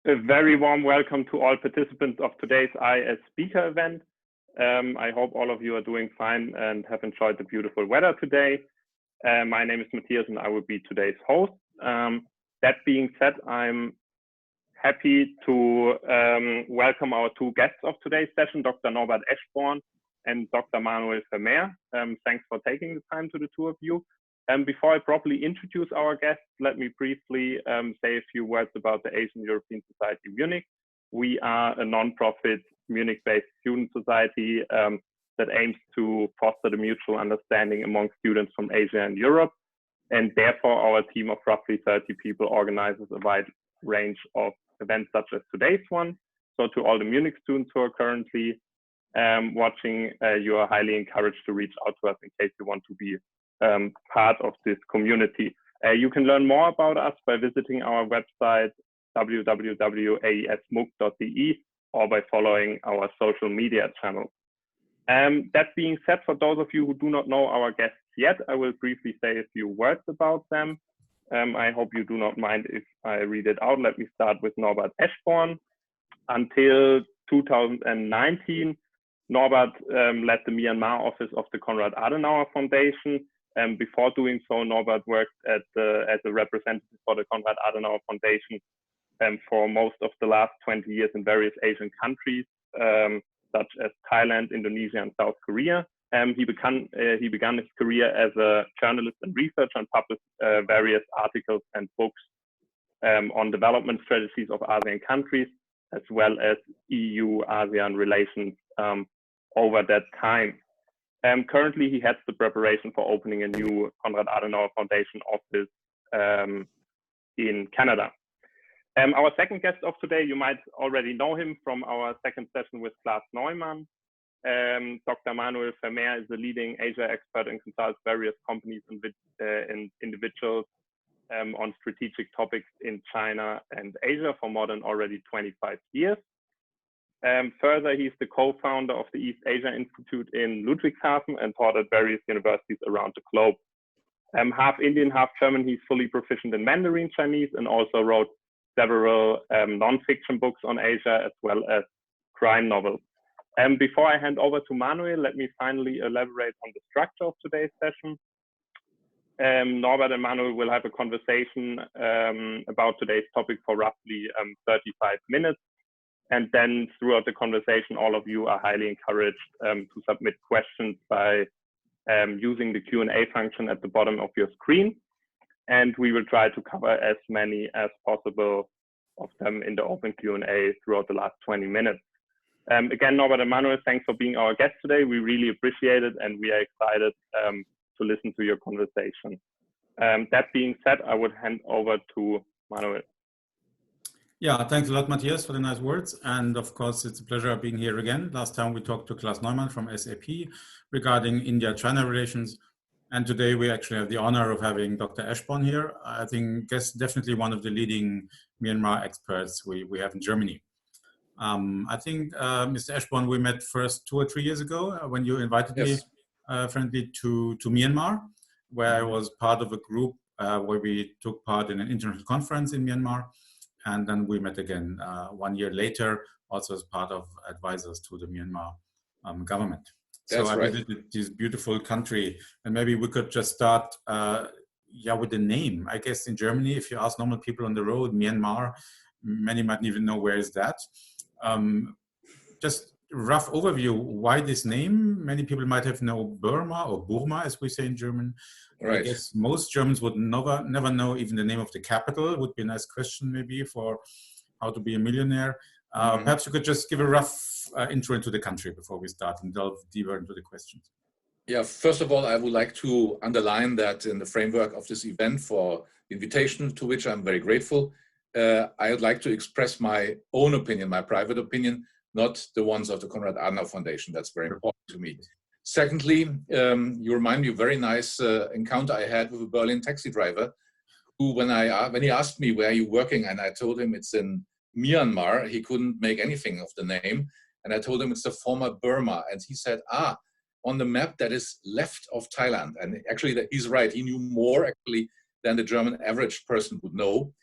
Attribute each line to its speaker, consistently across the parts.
Speaker 1: A very warm welcome to all participants of today's IS Speaker event. I hope all of you are doing fine and have enjoyed the beautiful weather today. My name is Matthias and I will be today's host. That being said, I'm happy to welcome our two guests of today's session, Dr. Norbert Eschborn and Dr. Manuel Vermeer. Thanks for taking the time to the two of you. Before I properly introduce our guests, let me briefly say a few words about the Asian European Society Munich. We are a non-profit Munich-based student society that aims to foster the mutual understanding among students from Asia and Europe. And therefore, our team of roughly 30 people organizes a wide range of events such as today's one. So to all the Munich students who are currently watching, you are highly encouraged to reach out to us in case you want to be part of this community. You can learn more about us by visiting our website www.aesmug.de or by following our social media channels. That being said, for those of you who do not know our guests yet, I will briefly say a few words about them. I hope you do not mind if I read it out. Let me start with Norbert Eschborn. Until 2019, Norbert led the Myanmar office of the Konrad Adenauer Foundation. Before doing so, Norbert worked as a representative for the Konrad Adenauer Foundation for most of the last 20 years in various Asian countries, such as Thailand, Indonesia, and South Korea. He began his career as a journalist and researcher and published various articles and books on development strategies of ASEAN countries, as well as EU-ASEAN relations over that time. Currently, he heads the preparation for opening a new Konrad Adenauer Foundation office in Canada. Our second guest of today, you might already know him from our second session with Klaas Neumann. Dr. Manuel Vermeer is a leading Asia expert and consults various companies and individuals on strategic topics in China and Asia for more than already 25 years. Further, he's the co-founder of the East Asia Institute in Ludwigshafen and taught at various universities around the globe. Half Indian, half German, he's fully proficient in Mandarin Chinese and also wrote several non-fiction books on Asia as well as crime novels. Before I hand over to Manuel, let me finally elaborate on the structure of today's session. Norbert and Manuel will have a conversation about today's topic for roughly 35 minutes. And then throughout the conversation, all of you are highly encouraged to submit questions by using the Q&A function at the bottom of your screen. And we will try to cover as many as possible of them in the open Q&A throughout the last 20 minutes. Again, Norbert and Manuel, thanks for being our guests today. We really appreciate it and we are excited to listen to your conversation. That being said, I would hand over to Manuel.
Speaker 2: Yeah, thanks a lot, Matthias, for the nice words. And of course, it's a pleasure being here again. Last time we talked to Klaas Neumann from SAP regarding India-China relations. And today we actually have the honor of having Dr. Eschborn here. I think definitely one of the leading Myanmar experts we have in Germany. I think, Mr. Eschborn, we met first 2 or 3 years ago when you invited me friendly to Myanmar, where I was part of a group where we took part in an international conference in Myanmar. And then we met again 1 year later, also as part of advisors to the Myanmar government.
Speaker 3: That's
Speaker 2: so
Speaker 3: right.
Speaker 2: I visited this beautiful country, and maybe we could just start with the name. I guess in Germany, if you ask normal people on the road, Myanmar, many might even know where is that. Just rough overview, why this name? Many people might have known Burma or Burma, as we say in German.
Speaker 3: Right.
Speaker 2: I guess most Germans would never know even the name of the capital. Would be a nice question maybe for how to be a millionaire. Perhaps you could just give a rough intro into the country before we start and delve deeper into the questions.
Speaker 3: Yeah, first of all, I would like to underline that in the framework of this event for the invitation, to which I'm very grateful, I would like to express my own opinion, my private opinion, not the ones of the Konrad Adenauer Foundation. That's very important to me. Secondly, you remind me of a very nice encounter I had with a Berlin taxi driver who, when he asked me, where are you working? And I told him it's in Myanmar. He couldn't make anything of the name. And I told him it's the former Burma. And he said, on the map that is left of Thailand. And actually, he's right. He knew more actually than the German average person would know.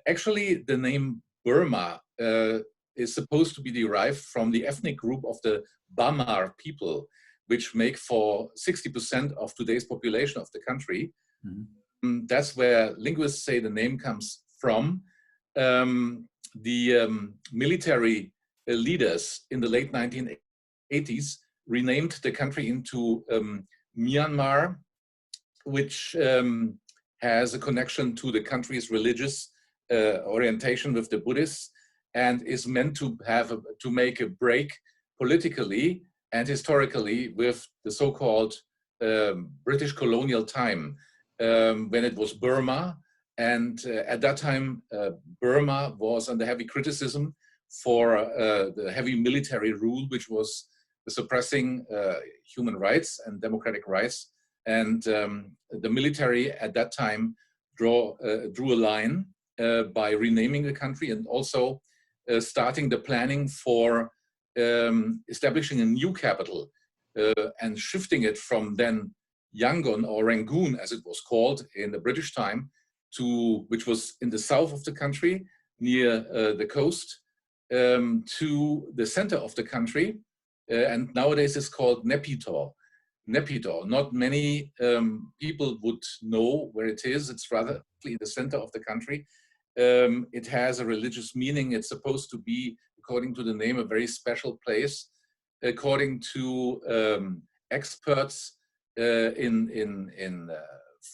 Speaker 3: Actually, the name Burma is supposed to be derived from the ethnic group of the Bamar people, which make for 60% of today's population of the country. Mm-hmm. That's where linguists say the name comes from. The military leaders in the late 1980s renamed the country into Myanmar, which has a connection to the country's religious orientation with the Buddhists, and is meant to have to make a break politically and historically with the so-called British colonial time, when it was Burma. And at that time, Burma was under heavy criticism for the heavy military rule, which was suppressing human rights and democratic rights. And the military at that time drew a line by renaming the country, and also starting the planning for establishing a new capital and shifting it from then Yangon, or Rangoon as it was called in the British time, to which was in the south of the country near the coast, to the center of the country, and nowadays it's called Naypyidaw. Naypyidaw. Not many people would know where it is. It's rather in the center of the country. It has a religious meaning. It's supposed to be, according to the name, a very special place. According to experts in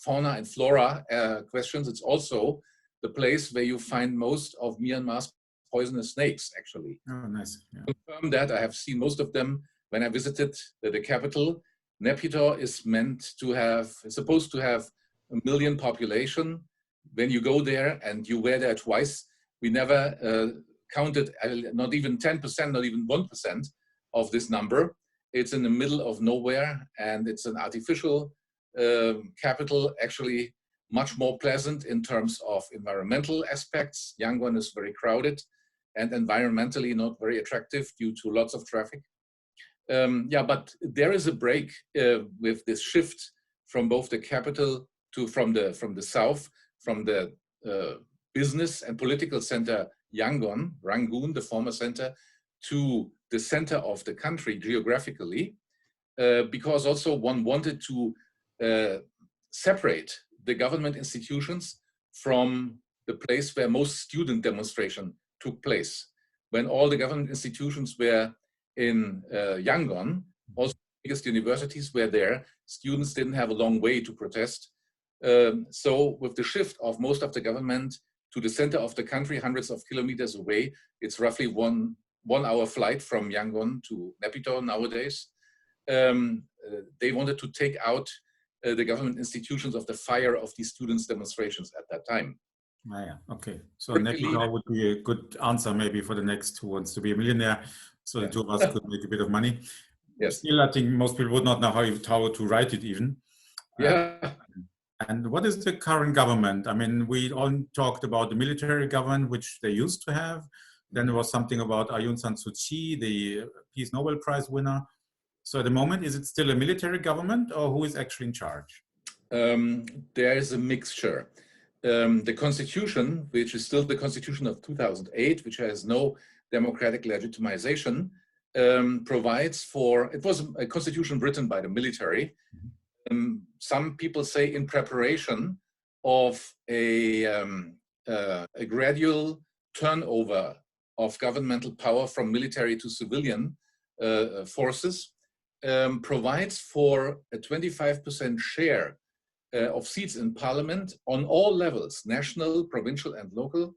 Speaker 3: fauna and flora questions, it's also the place where you find most of Myanmar's poisonous snakes, actually.
Speaker 2: Oh, nice. Yeah.
Speaker 3: To confirm that, I have seen most of them when I visited the capital. Naypyidaw is supposed to have 1 million population. When you go there, and you were there twice, we never counted not even 10%, not even 1% of this number. It's in the middle of nowhere, and it's an artificial capital, actually much more pleasant in terms of environmental aspects. Yangon is very crowded and environmentally not very attractive due to lots of traffic. Yeah, but there is a break with this shift from both the capital to from the south, from the business and political center Yangon, Rangoon, the former center, to the center of the country geographically, because also one wanted to separate the government institutions from the place where most student demonstration took place. When all the government institutions were in Yangon, also the biggest universities were there, students didn't have a long way to protest. So with the shift of most of the government to the center of the country, hundreds of kilometers away, it's roughly one hour flight from Yangon to Naypyidaw nowadays. They wanted to take out the government institutions of the fire of these students' demonstrations at that time.
Speaker 2: Ah, yeah. Okay, so Naypyidaw would be a good answer maybe for the next who wants to be a millionaire. So the two of us could make a bit of money.
Speaker 3: Yes.
Speaker 2: Still, I think most people would not know how to write it even.
Speaker 3: Yeah.
Speaker 2: And what is the current government? I mean, we all talked about the military government, which they used to have. Then there was something about Aung San Suu Kyi, the Peace Nobel Prize winner. So at the moment, is it still a military government, or who is actually in charge?
Speaker 3: There is a mixture. The constitution, which is still the constitution of 2008, which has no democratic legitimization, provides for, it was a constitution written by the military. Some people say in preparation of a gradual turnover of governmental power from military to civilian forces, provides for a 25% share of seats in parliament on all levels, national, provincial, and local,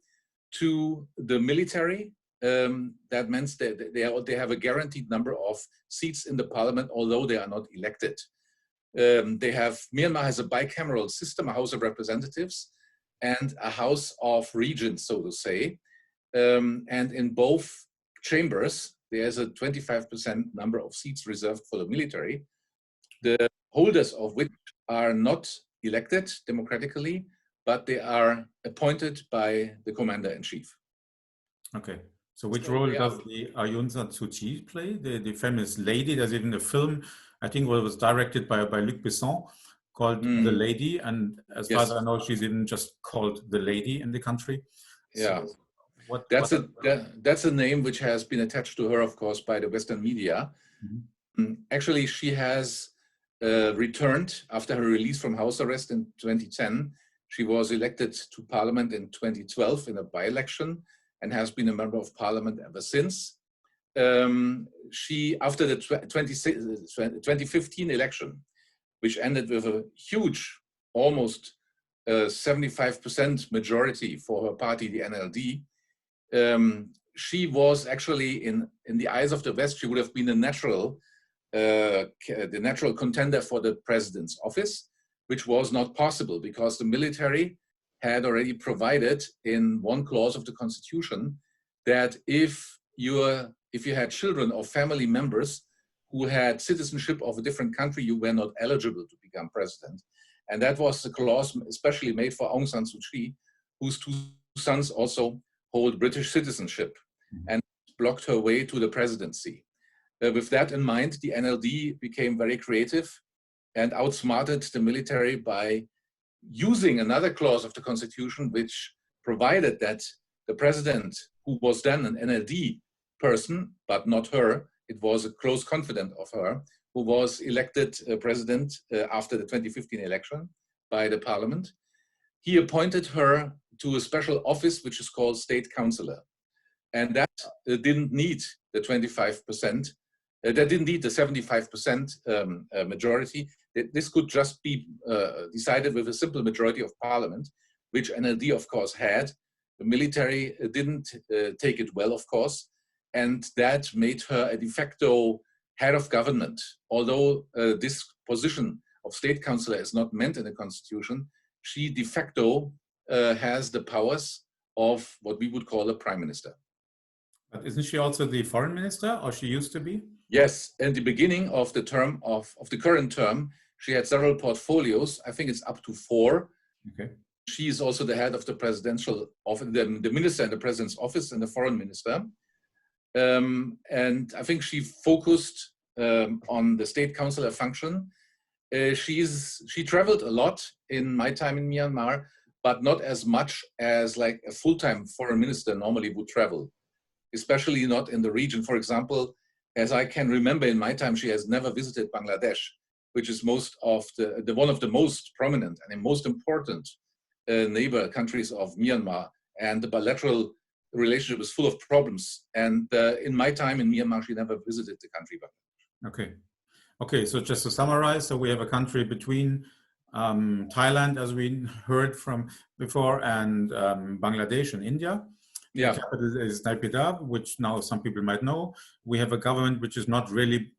Speaker 3: to the military. That means that they have a guaranteed number of seats in the parliament, although they are not elected. Myanmar has a bicameral system, a House of Representatives and a House of Regents, so to say. And in both chambers, there's a 25% number of seats reserved for the military, the holders of which are not elected democratically, but they are appointed by the commander-in-chief.
Speaker 2: Okay. So which role does the Aung San Suu Kyi play? The famous lady. There's even a film, I think it was directed by Luc Besson, called The Lady. And as far as I know, she's even just called The Lady in the country.
Speaker 3: Yeah.
Speaker 2: So
Speaker 3: That's a name which has been attached to her, of course, by the Western media. Mm-hmm. Actually, she has returned after her release from house arrest in 2010. She was elected to parliament in 2012 in a by-election and has been a member of parliament ever since. She, after the 2015 election, which ended with a huge, almost 75% majority for her party, the NLD, she was actually, in the eyes of the West, she would have been the natural contender for the president's office, which was not possible because the military had already provided in one clause of the constitution that if you had children or family members who had citizenship of a different country, you were not eligible to become president. And that was the clause especially made for Aung San Suu Kyi, whose two sons also hold British citizenship, and blocked her way to the presidency. With that in mind, the NLD became very creative and outsmarted the military by using another clause of the constitution which provided that the president, who was then an NLD person, but not her, it was a close confidant of her, who was elected president after the 2015 election by the parliament. He appointed her to a special office which is called State Councillor. And that didn't need the 25%, that didn't need the 75% majority. This could just be decided with a simple majority of parliament, which NLD of course had. The military didn't take it well, of course, and that made her a de facto head of government. Although this position of state councillor is not meant in the constitution, she de facto has the powers of what we would call a prime minister.
Speaker 2: But isn't she also the foreign minister, or she used to be?
Speaker 3: Yes, in the beginning of the term of the current term, she had several portfolios. I think it's up to 4.
Speaker 2: Okay.
Speaker 3: She is also the head of the presidential office, the minister in the president's office and the foreign minister. And I think she focused on the state councillor function. She traveled a lot in my time in Myanmar, but not as much as like a full-time foreign minister normally would travel, especially not in the region. For example, as I can remember in my time, she has never visited Bangladesh, which is most of the one of the most prominent and the most important neighbor countries of Myanmar, and the bilateral relationship is full of problems. And in my time in Myanmar, she never visited the country.
Speaker 2: Okay. Okay, so just to summarize, so we have a country between Thailand, as we heard from before, and Bangladesh and India.
Speaker 3: Yeah.
Speaker 2: The capital is Naypyidaw, which now some people might know. We have a government which is not really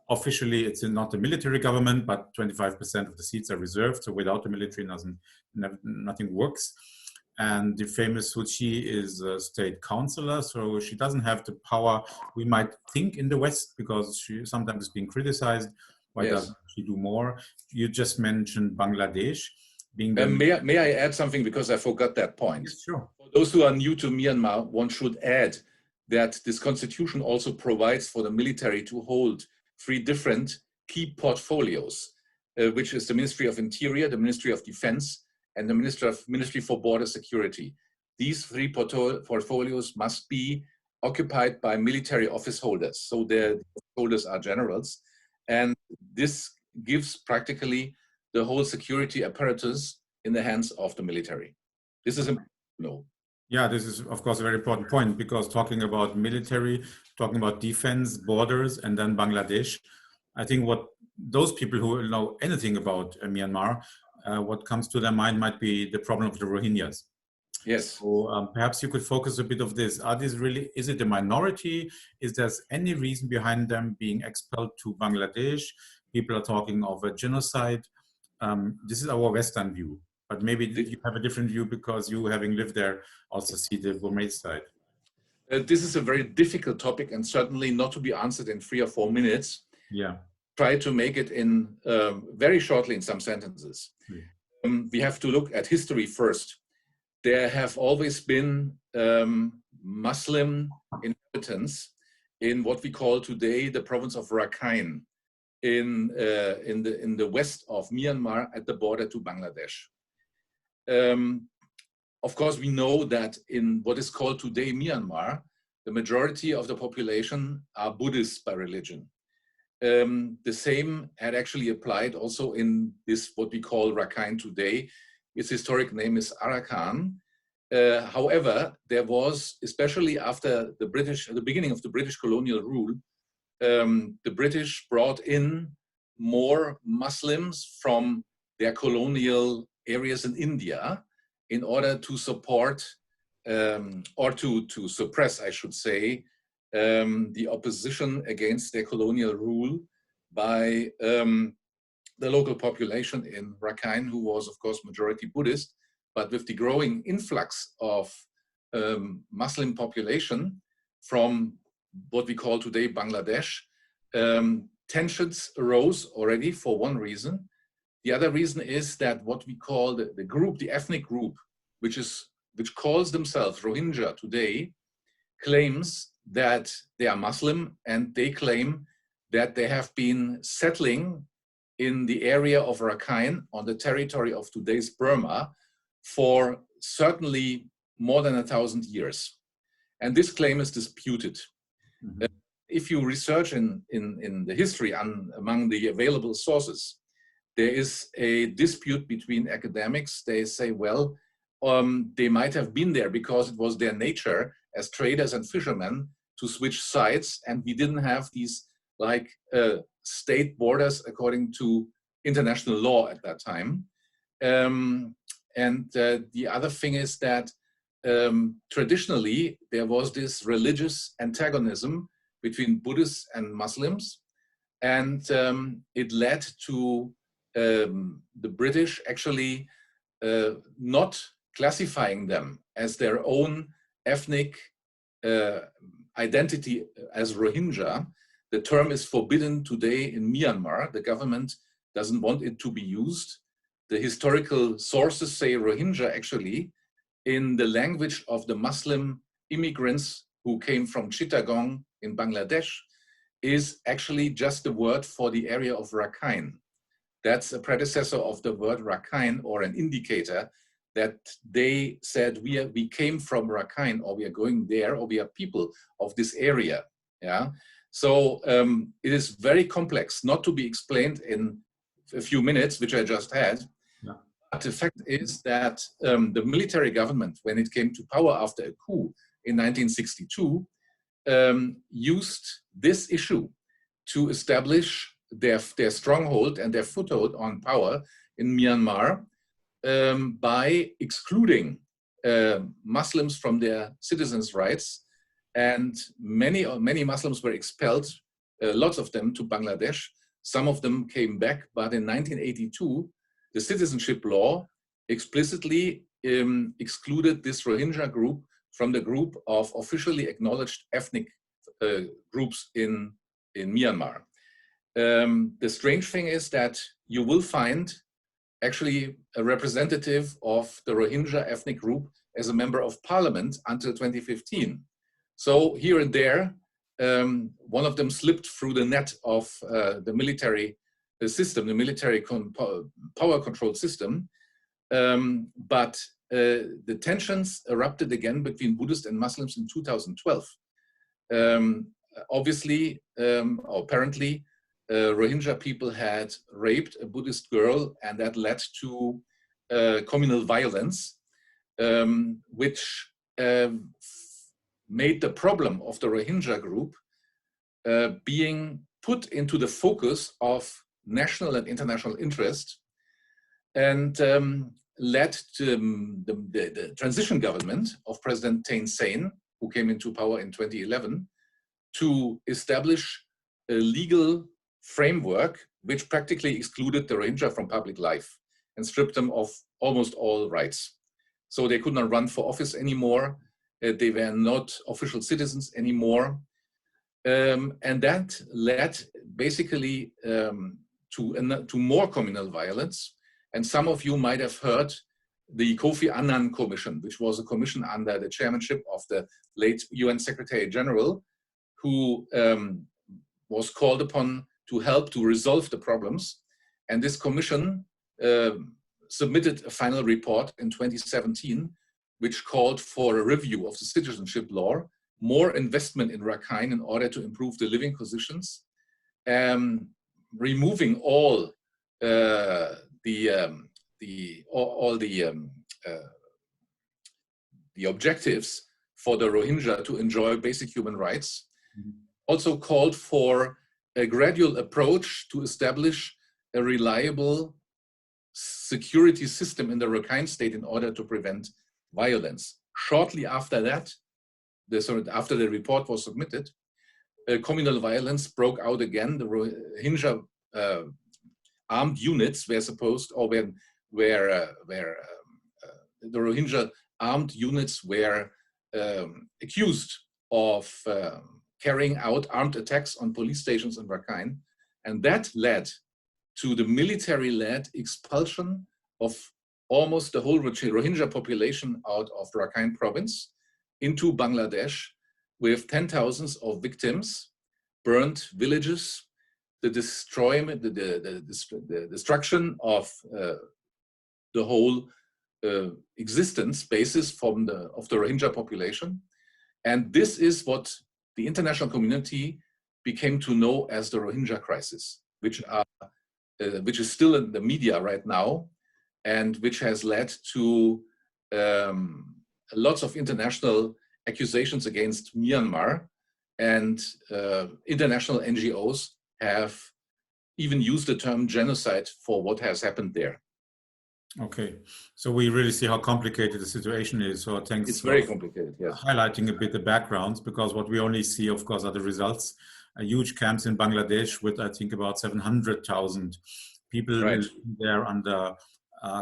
Speaker 2: officially, it's not a military government, but 25% of the seats are reserved. So without the military, nothing works. And the famous Suu Kyi is a state councillor, so she doesn't have the power we might think in the West, because she sometimes is being criticized. Why doesn't she do more? You just mentioned Bangladesh. Being
Speaker 3: may I add something, because I forgot that point?
Speaker 2: Yes, sure.
Speaker 3: For those who are new to Myanmar, one should add that this constitution also provides for the military to hold 3 different key portfolios, which is the Ministry of Interior, the Ministry of Defense, and the Ministry for Border Security. These 3 portfolios must be occupied by military office holders. So the holders are generals. And this gives practically the whole security apparatus in the hands of the military. This is important to know.
Speaker 2: Yeah, this is, of course, a very important point, because talking about military, talking about defense, borders, and then Bangladesh, I think what those people who know anything about Myanmar, what comes to their mind might be the problem of the Rohingyas.
Speaker 3: Yes.
Speaker 2: So perhaps you could focus a bit of this. Are these really, is it a minority? Is there any reason behind them being expelled to Bangladesh? People are talking of a genocide. This is our Western view, but maybe you have a different view because you, having lived there, also see the Burmese side.
Speaker 3: This is a very difficult topic, and certainly not to be answered in 3 or 4 minutes.
Speaker 2: Yeah.
Speaker 3: Try to make it in very shortly in some sentences. We have to look at history first. There have always been Muslim inhabitants in what we call today the province of Rakhine, in the west of Myanmar at the border to Bangladesh. of course, we know that in what is called today Myanmar, the majority of the population are Buddhists by religion. The same had actually applied also in this, what we call Rakhine today. Its historic name is Arakan. However, there was, especially after the beginning of the British colonial rule, the British brought in more Muslims from their colonial areas in India in order to support or to suppress, I should say, the opposition against their colonial rule by the local population in Rakhine, who was, of course, majority Buddhist. But with the growing influx of Muslim population from what we call today Bangladesh, tensions arose already for one reason. The other reason is that what we call the group, the ethnic group, which calls themselves Rohingya today, claims that they are Muslim, and they claim that they have been settling in the area of Rakhine on the territory of today's Burma for certainly more than 1,000 years. And this claim is disputed. Mm-hmm. If you research in the history among the available sources, there is a dispute between academics. They say, well, they might have been there because it was their nature as traders and fishermen to switch sides, and we didn't have these like state borders according to international law at that time. The other thing is that traditionally there was this religious antagonism between Buddhists and Muslims, and it led to the British actually not classifying them as their own ethnic identity as Rohingya. The term is forbidden today in Myanmar. The government doesn't want it to be used. The historical sources say Rohingya actually, in the language of the Muslim immigrants who came from Chittagong in Bangladesh, is actually just the word for the area of Rakhine. That's a predecessor of the word Rakhine, or an indicator that they said we came from Rakhine, or we are going there, or we are people of this area. Yeah. So it is very complex, not to be explained in a few minutes, which I just had. Yeah. But the fact is that the military government, when it came to power after a coup in 1962, used this issue to establish their stronghold and their foothold on power in Myanmar by excluding Muslims from their citizens' rights. And many Muslims were expelled, lots of them to Bangladesh. Some of them came back, but in 1982, the citizenship law explicitly excluded this Rohingya group from the group of officially acknowledged ethnic groups in Myanmar. The strange thing is that you will find actually a representative of the Rohingya ethnic group as a member of parliament until 2015. So here and there, one of them slipped through the net of the military system, the military power control system. But the tensions erupted again between Buddhists and Muslims in 2012. Obviously, or apparently, Rohingya people had raped a Buddhist girl, and that led to communal violence, which made the problem of the Rohingya group being put into the focus of national and international interest, and led to the transition government of President Thein Sein, who came into power in 2011, to establish a legal framework which practically excluded the Rohingya from public life and stripped them of almost all rights. So they could not run for office anymore. They were not official citizens anymore. And that led basically to more communal violence. And some of you might have heard the Kofi Annan Commission, which was a commission under the chairmanship of the late UN Secretary General, who was called upon to help to resolve the problems. And this commission submitted a final report in 2017, which called for a review of the citizenship law, more investment in Rakhine in order to improve the living conditions, removing all the objectives for the Rohingya to enjoy basic human rights. Also called for a gradual approach to establish a reliable security system in the Rakhine state in order to prevent violence. Shortly after that, after the report was submitted, communal violence broke out again. The Rohingya armed units were supposed, or the Rohingya armed units were accused of carrying out armed attacks on police stations in Rakhine, and that led to the military-led expulsion of almost the whole Rohingya population out of Rakhine province into Bangladesh, with 10,000s of victims, burned villages, the destruction of the whole existence basis of the Rohingya population. And this is what the international community became to know as the Rohingya crisis, which is still in the media right now, and which has led to lots of international accusations against Myanmar, and international NGOs have even used the term genocide for what has happened there.
Speaker 2: Okay, so we really see how complicated the situation is. So thanks.
Speaker 3: It's very complicated, yes.
Speaker 2: Highlighting a bit the backgrounds, because what we only see, of course, are the results. Huge camps in Bangladesh with, I think, about 700,000 people there under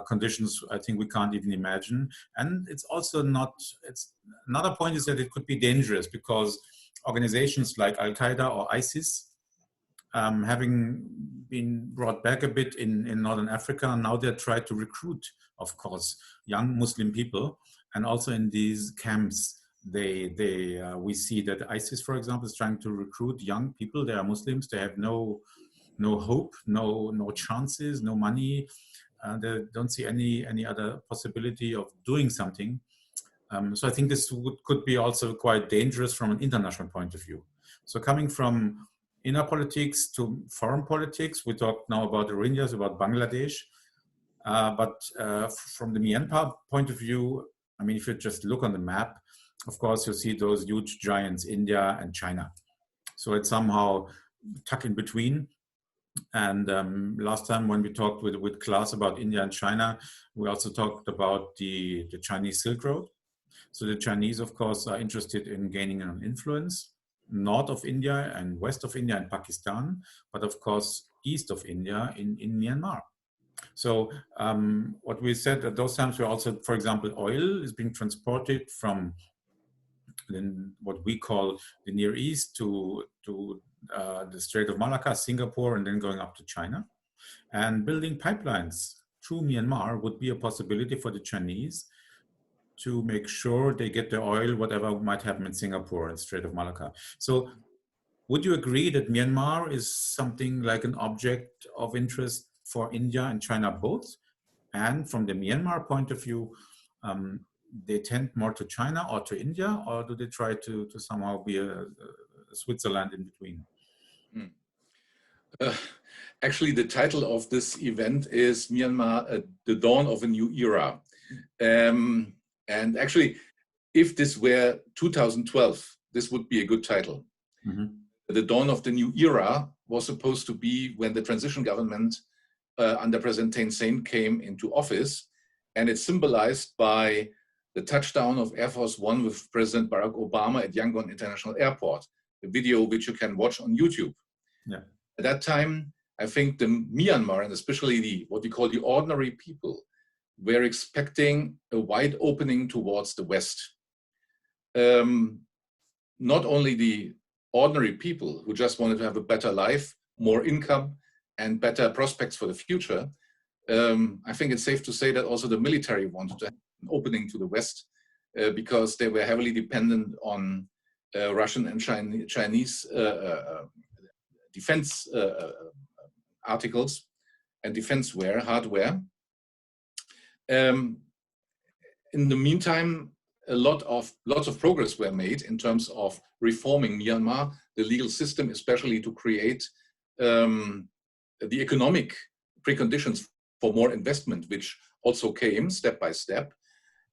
Speaker 2: conditions I think we can't even imagine. And it's also not, another point is that it could be dangerous, because organizations like Al-Qaeda or ISIS, having been brought back a bit in Northern Africa, now they try to recruit, of course, young Muslim people. And also in these camps, we see that ISIS, for example, is trying to recruit young people. They are Muslims. They have no hope, no chances, no money. They don't see any other possibility of doing something. So I think this could be also quite dangerous from an international point of view. So coming from inner politics to foreign politics, we talked now about the Rohingyas, about Bangladesh, but from the Myanmar point of view, I mean, if you just look on the map, of course, you see those huge giants, India and China. So it's somehow tucked in between. And last time when we talked with Klaas about India and China, we also talked about the Chinese Silk Road. So the Chinese, of course, are interested in gaining an influence north of India and west of India and Pakistan, but of course, east of India in Myanmar. So what we said at those times were also, for example, oil is being transported from what we call the Near East to the Strait of Malacca, Singapore, and then going up to China. And building pipelines through Myanmar would be a possibility for the Chinese to make sure they get the oil, whatever might happen in Singapore and Strait of Malacca. So would you agree that Myanmar is something like an object of interest for India and China both? And from the Myanmar point of view, they tend more to China or to India, or do they try to somehow be a Switzerland in between?
Speaker 3: Actually, the title of this event is Myanmar, the Dawn of a New Era. And actually, if this were 2012, this would be a good title. Mm-hmm. The Dawn of the New Era was supposed to be when the transition government under President Thein Sein came into office, and it's symbolized by the touchdown of Air Force One with President Barack Obama at Yangon International Airport, a video which you can watch on YouTube. Yeah. At that time, I think the Myanmar, and especially what we call the ordinary people, were expecting a wide opening towards the West. Not only the ordinary people who just wanted to have a better life, more income, and better prospects for the future. I think it's safe to say that also the military wanted to have an opening to the West because they were heavily dependent on Russian and Chinese defense articles and defense hardware. in the meantime, lots of progress were made in terms of reforming Myanmar, the legal system, especially to create the economic preconditions for more investment, which also came step by step.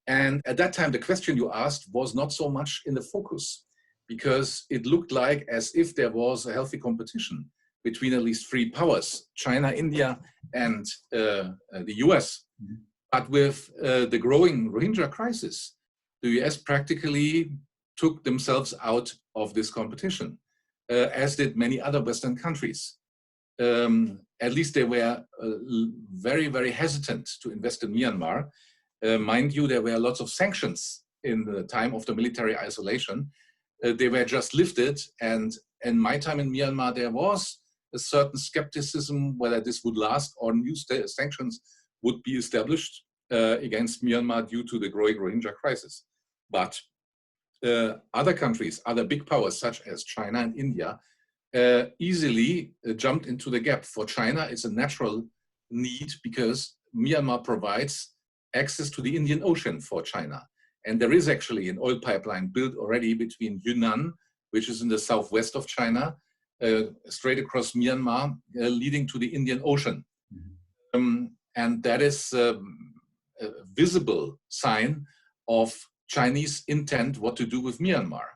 Speaker 3: And at that time, the question you asked was not so much in the focus, because it looked like as if there was a healthy competition between at least three powers, China, India, and the US. But with the growing Rohingya crisis, the US practically took themselves out of this competition, as did many other Western countries. At least they were very, very hesitant to invest in Myanmar. Mind you, there were lots of sanctions in the time of the military isolation. They were just lifted, and in my time in Myanmar, there was a certain skepticism whether this would last or new sanctions would be established against Myanmar due to the growing Rohingya crisis. But other countries, other big powers such as China and India, easily jumped into the gap. For China, it's a natural need because Myanmar provides access to the Indian Ocean for China. And there is actually an oil pipeline built already between Yunnan, which is in the southwest of China, straight across Myanmar, leading to the Indian Ocean. And that is a visible sign of Chinese intent what to do with Myanmar.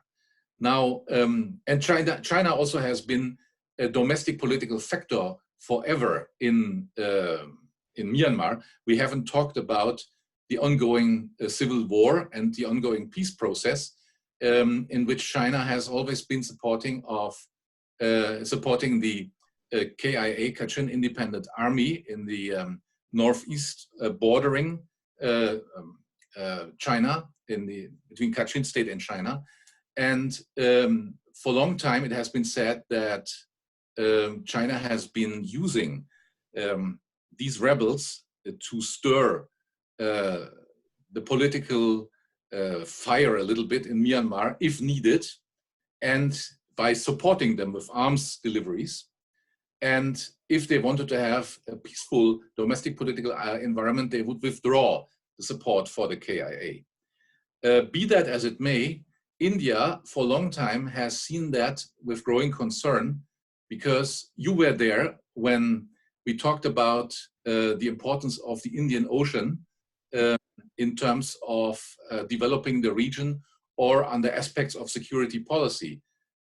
Speaker 3: Now, and China also has been a domestic political factor forever in Myanmar. We haven't talked about the ongoing civil war and the ongoing peace process, in which China has always been supporting the KIA, Kachin Independent Army, in the northeast bordering China, between Kachin State and China. And for a long time, it has been said that China has been using these rebels to stir the political fire a little bit in Myanmar, if needed, and by supporting them with arms deliveries. And if they wanted to have a peaceful domestic political environment, they would withdraw the support for the KIA. Be that as it may, India for a long time has seen that with growing concern, because you were there when we talked about the importance of the Indian Ocean in terms of developing the region or on the aspects of security policy.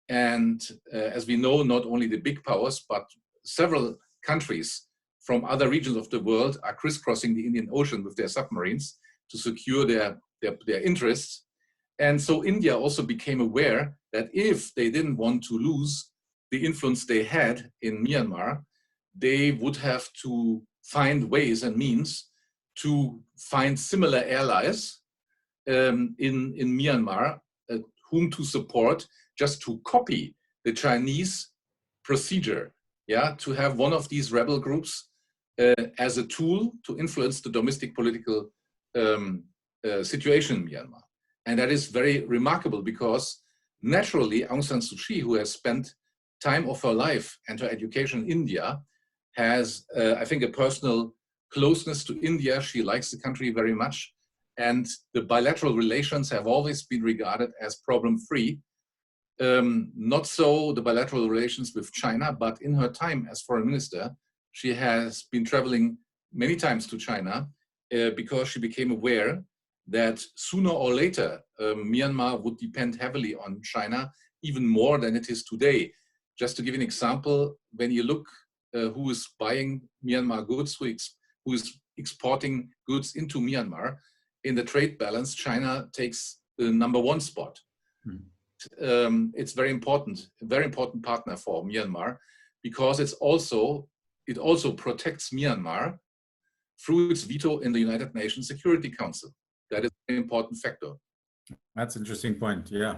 Speaker 3: And as we know, not only the big powers, but several countries from other regions of the world are crisscrossing the Indian Ocean with their submarines to secure their interests. And so India also became aware that if they didn't want to lose the influence they had in Myanmar, they would have to find ways and means to find similar allies in Myanmar, whom to support, just to copy the Chinese procedure, to have one of these rebel groups as a tool to influence the domestic political situation in Myanmar. And that is very remarkable because naturally Aung San Suu Kyi, who has spent time of her life and her education in India, has, I think, a personal closeness to India. She likes the country very much. And the bilateral relations have always been regarded as problem-free. Not so the bilateral relations with China, but in her time as foreign minister, she has been traveling many times to China because she became aware that sooner or later, Myanmar would depend heavily on China, even more than it is today. Just to give an example, when you look who is buying Myanmar goods, who is exporting goods into Myanmar, in the trade balance, China takes the #1 spot. It's very important, a very important partner for Myanmar, because it also protects Myanmar through its veto in the United Nations Security Council. That is an important factor.
Speaker 2: That's an interesting point. Yeah.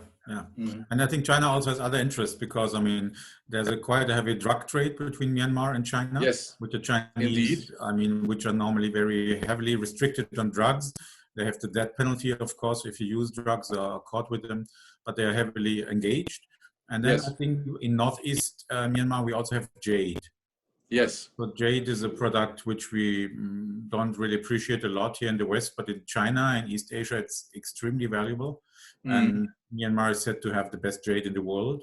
Speaker 2: And I think China also has other interests because, I mean, there's quite a heavy drug trade between Myanmar and China.
Speaker 3: Yes,
Speaker 2: with the Chinese,
Speaker 3: indeed.
Speaker 2: I mean, which are normally very heavily restricted on drugs. They have the death penalty, of course, if you use drugs or are caught with them, but they are heavily engaged. And then I think in northeast Myanmar, we also have jade.
Speaker 3: Yes.
Speaker 2: So jade is a product which we don't really appreciate a lot here in the West, but in China and East Asia, it's extremely valuable. And Myanmar is said to have the best jade in the world.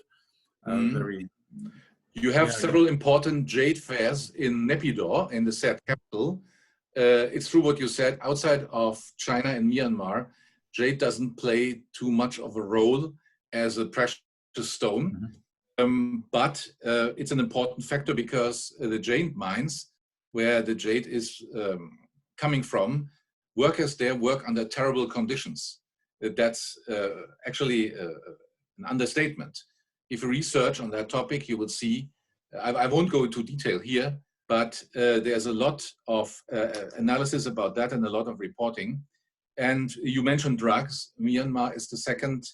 Speaker 3: You have several important jade fairs in Naypyidaw, in the said capital. It's true what you said. Outside of China and Myanmar, jade doesn't play too much of a role as a precious stone. But it's an important factor because the jade mines, where the jade is coming from, workers there work under terrible conditions. That's actually an understatement. If you research on that topic, you will see, I won't go into detail here, but there's a lot of analysis about that and a lot of reporting. And you mentioned drugs. Myanmar is the second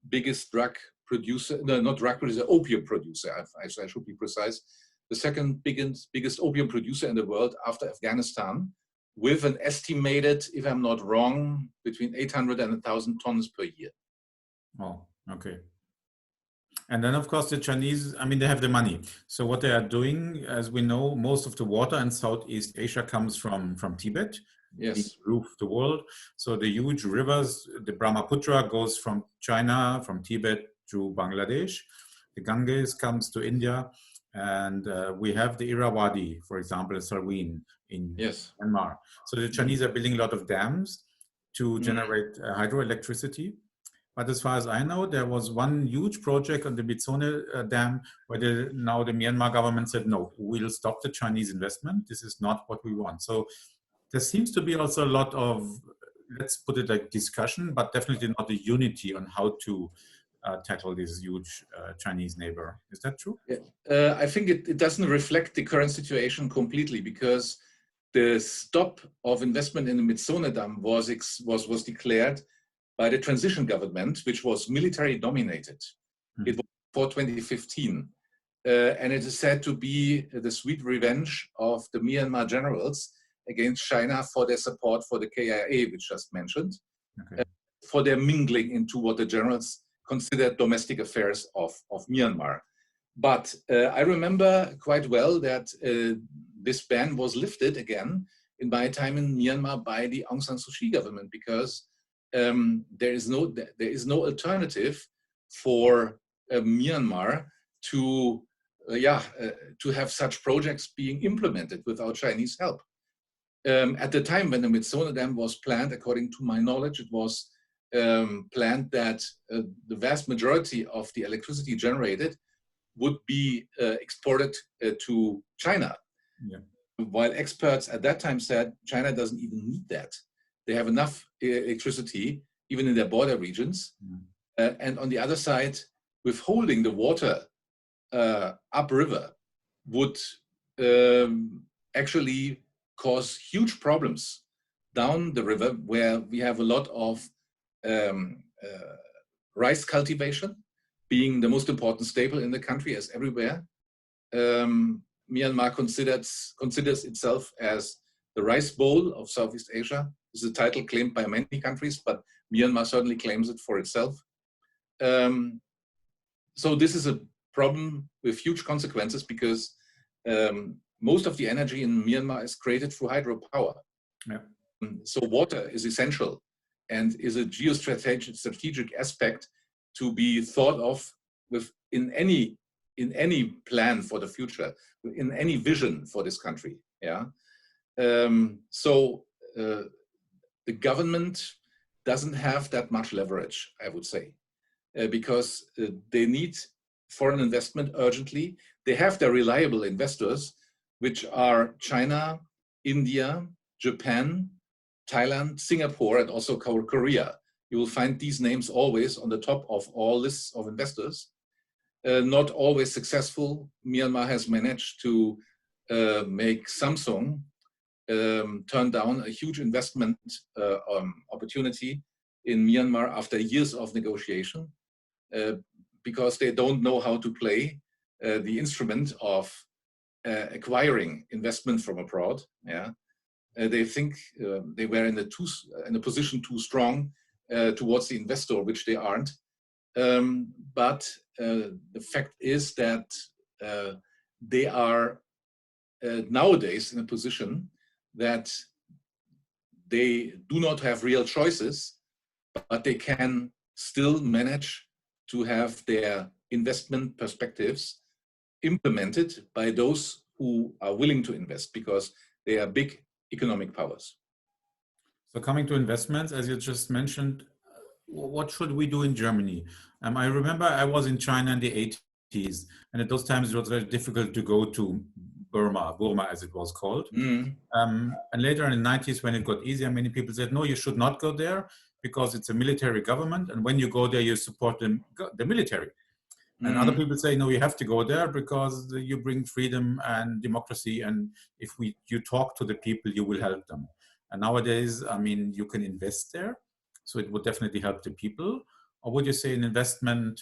Speaker 3: biggest drug producer, no, not drug producer, opium producer, I should be precise. The second biggest opium producer in the world after Afghanistan, with an estimated, if I'm not wrong, between 800 and 1,000 tons per year.
Speaker 2: Oh, okay. And then, of course, the Chinese, I mean, they have the money. So what they are doing, as we know, most of the water in Southeast Asia comes from Tibet.
Speaker 3: Yes.
Speaker 2: Roof the world. So the huge rivers, the Brahmaputra goes from China, from Tibet to Bangladesh. The Ganges comes to India. And we have the Irrawaddy, for example, Salween in Myanmar. So the Chinese are building a lot of dams to generate hydroelectricity. But as far as I know, there was one huge project on the Bitsone Dam where now the Myanmar government said, no, we'll stop the Chinese investment. This is not what we want. So there seems to be also a lot of, let's put it like discussion, but definitely not a unity on how to tackle this huge Chinese neighbor. Is that true?
Speaker 3: Yeah. I think it doesn't reflect the current situation completely, because the stop of investment in the Bitsone Dam was declared by the transition government, which was military dominated. It was for 2015. And it is said to be the sweet revenge of the Myanmar generals against China for their support for the KIA, which just mentioned, for their mingling into what the generals considered domestic affairs of Myanmar. But I remember quite well that this ban was lifted again in my time in Myanmar by the Aung San Suu Kyi government, because there is no alternative for Myanmar to have such projects being implemented without Chinese help. At the time when the Bitsone Dam was planned, according to my knowledge, it was planned that the vast majority of the electricity generated would be exported to China. Yeah. While experts at that time said China doesn't even need that. They have enough electricity, even in their border regions. And on the other side, withholding the water upriver would actually cause huge problems down the river, where we have a lot of rice cultivation, being the most important staple in the country, as everywhere. Myanmar considers itself as the rice bowl of Southeast Asia. This is a title claimed by many countries, but Myanmar certainly claims it for itself. So this is a problem with huge consequences, because most of the energy in Myanmar is created through hydropower. Yeah. So water is essential and is a geostrategic aspect to be thought of in any plan for the future, in any vision for this country. Yeah. So the government doesn't have that much leverage, I would say, because they need foreign investment urgently. They have their reliable investors, which are China, India, Japan, Thailand, Singapore, and also Korea. You will find these names always on the top of all lists of investors. Not always successful. Myanmar has managed to make Samsung turn down a huge investment opportunity in Myanmar after years of negotiation, because they don't know how to play the instrument of acquiring investment from abroad. Yeah, they think they were in a position too strong towards the investor, which they aren't. But the fact is that they are nowadays in a position that they do not have real choices, but they can still manage to have their investment perspectives implemented by those who are willing to invest, because they are big economic powers.
Speaker 2: So coming to investments, as you just mentioned, what should we do in Germany? I remember I was in China in the 80s, and at those times it was very difficult to go to Burma as it was called.
Speaker 3: Mm.
Speaker 2: And later in the 90s, when it got easier, many people said, no, you should not go there because it's a military government. And when you go there, you support the military. And other people say, no, you have to go there because you bring freedom and democracy. And if you talk to the people, you will help them. And nowadays, I mean, you can invest there. So it would definitely help the people. Or would you say an investment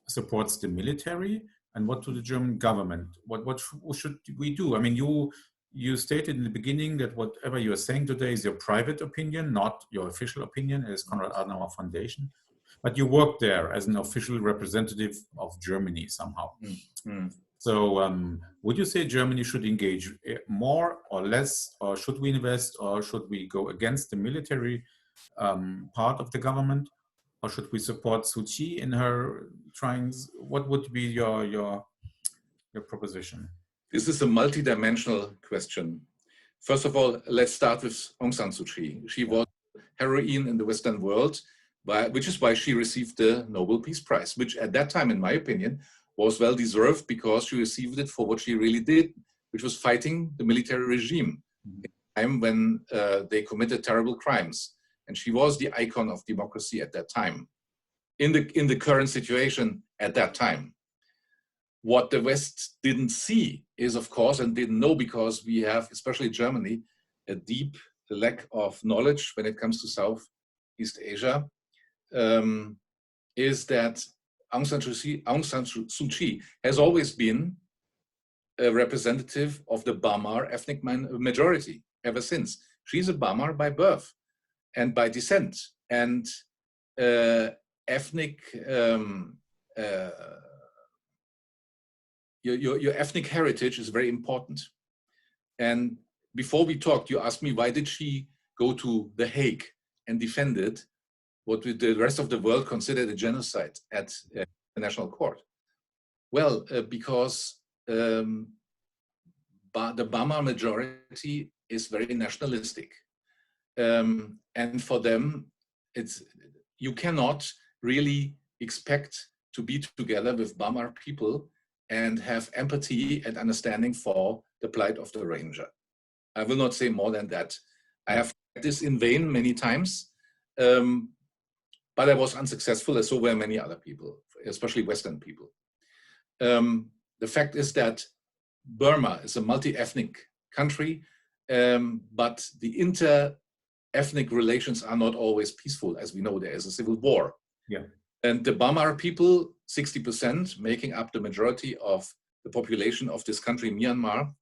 Speaker 2: supports the military? And what to the German government? What should we do? I mean, you stated in the beginning that whatever you are saying today is your private opinion, not your official opinion as Konrad Adenauer Foundation. But you work there as an official representative of Germany somehow.
Speaker 3: Mm.
Speaker 2: So would you say Germany should engage more or less, or should we invest, or should we go against the military part of the government, or should we support Suu Kyi in her tryings? What would be your proposition?
Speaker 3: This is a multidimensional question. First of all, let's start with Aung San Suu Kyi. She was heroine in the Western world, which is why she received the Nobel Peace Prize, which at that time, in my opinion, was well deserved because she received it for what she really did, which was fighting the military regime in a time when they committed terrible crimes. And she was the icon of democracy at that time, in the current situation at that time. What the West didn't see is, of course, and didn't know, because we have, especially Germany, a deep lack of knowledge when it comes to Southeast Asia, is that Aung San Suu Kyi has always been a representative of the Burmese ethnic majority ever since. She's a Burmese by birth and by descent, and ethnic your ethnic heritage is very important. And before we talked, you asked me, why did she go to The Hague and defend it, what the rest of the world considered a genocide at the National Court? Well, because the Burma majority is very nationalistic. And for them, you cannot really expect to be together with Burma people and have empathy and understanding for the plight of the Rohingya. I will not say more than that. I have tried this in vain many times, but I was unsuccessful, as so were many other people, especially Western people. The fact is that Burma is a multi-ethnic country, but the inter-ethnic relations are not always peaceful. As we know, there is a civil war.
Speaker 2: Yeah.
Speaker 3: And the Burma people, 60%, making up the majority of the population of this country, Myanmar.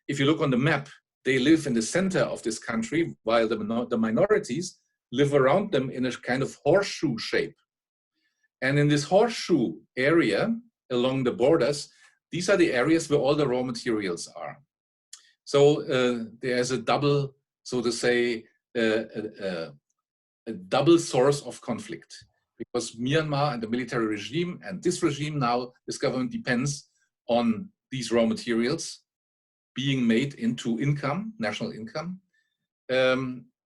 Speaker 3: If you look on the map, they live in the center of this country, while the minorities live around them in a kind of horseshoe shape. And in this horseshoe area, along the borders, these are the areas where all the raw materials are. So there's a double, so to say, a double source of conflict. Because Myanmar and the military regime, and this regime now, this government depends on these raw materials being made into income, national income.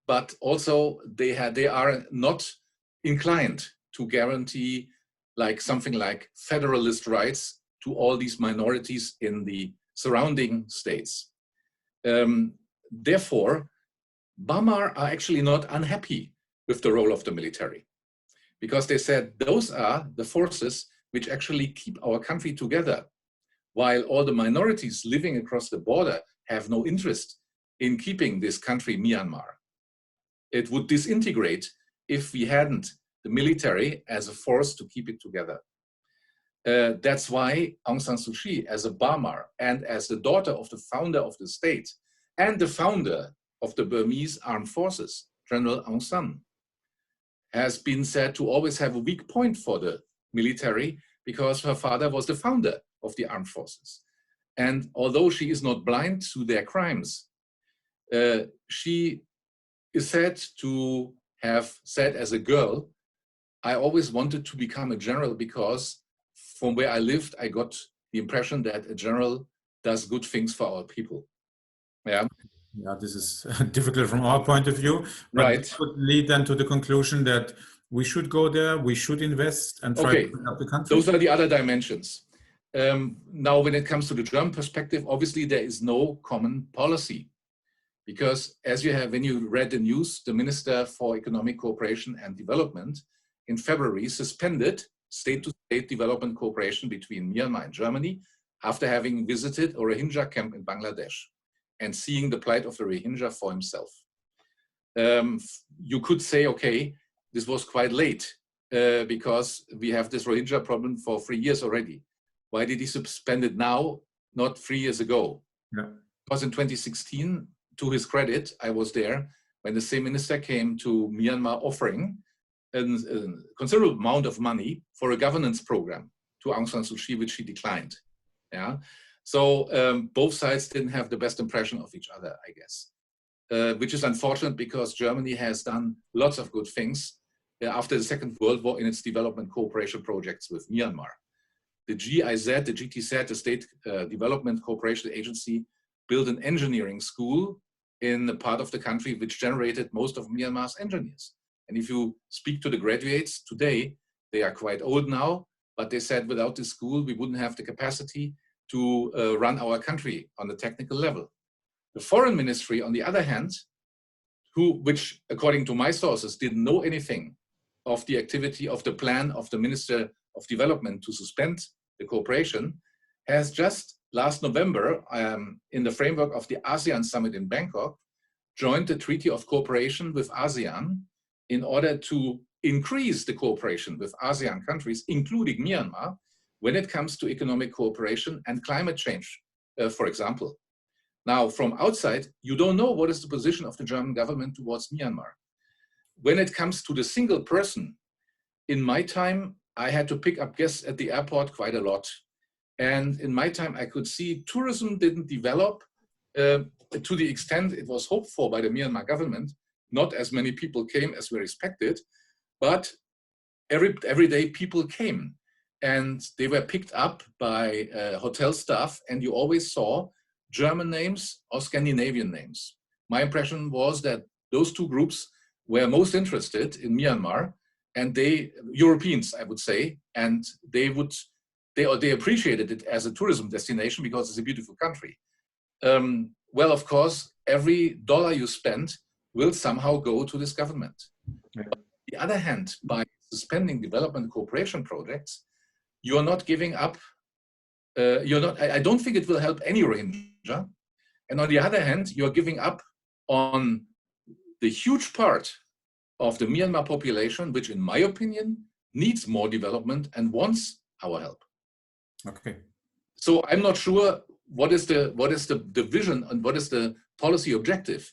Speaker 3: But also they are not inclined to guarantee something like federalist rights to all these minorities in the surrounding states. Therefore, Burma are actually not unhappy with the role of the military, because they said those are the forces which actually keep our country together, while all the minorities living across the border have no interest in keeping this country, Myanmar. It would disintegrate if we hadn't the military as a force to keep it together. That's why Aung San Suu Kyi, as a Burma and as the daughter of the founder of the state and the founder of the Burmese armed forces, General Aung San, has been said to always have a weak point for the military, because her father was the founder of the armed forces. And although she is not blind to their crimes, she is said to have said as a girl, I always wanted to become a general because from where I lived, I got the impression that a general does good things for our people. Yeah.
Speaker 2: Yeah, this is difficult from our point of view, but
Speaker 3: Right.
Speaker 2: it could lead then to the conclusion that we should go there, we should invest and try to help the country.
Speaker 3: Those are the other dimensions. Now, when it comes to the German perspective, obviously there is no common policy. Because as you have, when you read the news, the Minister for Economic Cooperation and Development in February suspended state-to-state development cooperation between Myanmar and Germany after having visited a Rohingya camp in Bangladesh and seeing the plight of the Rohingya for himself. You could say, okay, this was quite late because we have this Rohingya problem for 3 years already. Why did he suspend it now, not 3 years ago?
Speaker 2: Yeah.
Speaker 3: Because in 2016, to his credit, I was there when the same minister came to Myanmar offering a considerable amount of money for a governance program to Aung San Suu Kyi, which she declined. Yeah, so both sides didn't have the best impression of each other, I guess, which is unfortunate because Germany has done lots of good things after the Second World War in its development cooperation projects with Myanmar. The GIZ, the GTZ, the State Development Cooperation Agency, built an engineering school in the part of the country which generated most of Myanmar's engineers. And if you speak to the graduates today, they are quite old now, but they said without this school, we wouldn't have the capacity to run our country on the technical level. The foreign ministry, on the other hand, which according to my sources didn't know anything of the activity of the plan of the Minister of Development to suspend the cooperation, has just last November, in the framework of the ASEAN summit in Bangkok, joined the Treaty of Cooperation with ASEAN in order to increase the cooperation with ASEAN countries, including Myanmar, when it comes to economic cooperation and climate change, for example. Now, from outside, you don't know what is the position of the German government towards Myanmar. When it comes to the single person, in my time, I had to pick up guests at the airport quite a lot. And in my time, I could see tourism didn't develop to the extent it was hoped for by the Myanmar government. Not as many people came as were expected, but every day people came. And they were picked up by hotel staff, and you always saw German names or Scandinavian names. My impression was that those two groups were most interested in Myanmar, and Europeans, I would say, and they appreciated it as a tourism destination because it's a beautiful country. Well, of course, every dollar you spend will somehow go to this government. Yeah. On the other hand, by suspending development cooperation projects, you are not giving up. I don't think it will help any Rohingya. And on the other hand, you're giving up on the huge part of the Myanmar population, which in my opinion needs more development and wants our help.
Speaker 2: Okay.
Speaker 3: So I'm not sure what is the vision and what is the policy objective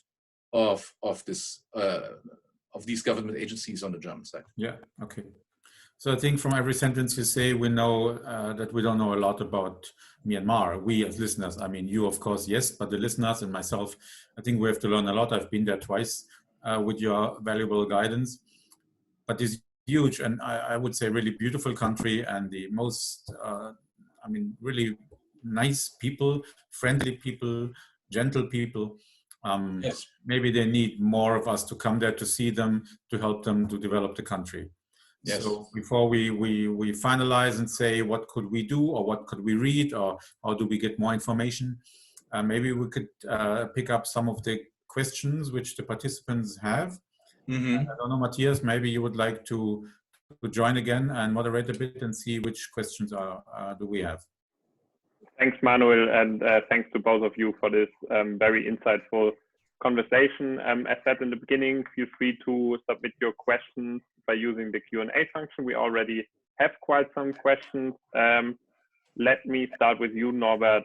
Speaker 3: of these government agencies on the German side.
Speaker 2: Yeah. Okay. So I think from every sentence you say, we know that we don't know a lot about Myanmar. We as listeners, I mean, you of course, yes, but the listeners and myself, I think we have to learn a lot. I've been there twice with your valuable guidance. But this huge and I would say really beautiful country and the most, really nice people, friendly people, gentle people.
Speaker 3: Yes.
Speaker 2: Maybe they need more of us to come there to see them, to help them to develop the country. Yes. So before we finalize and say what could we do or what could we read or how do we get more information, maybe we could pick up some of the questions which the participants have. Mm-hmm. I don't know, Matthias, maybe you would like to join again and moderate a bit and see which questions do we have.
Speaker 1: Thanks, Manuel, and thanks to both of you for this very insightful conversation. As said in the beginning, feel free to submit your questions by using the Q&A function. We already have quite some questions. Let me start with you, Norbert.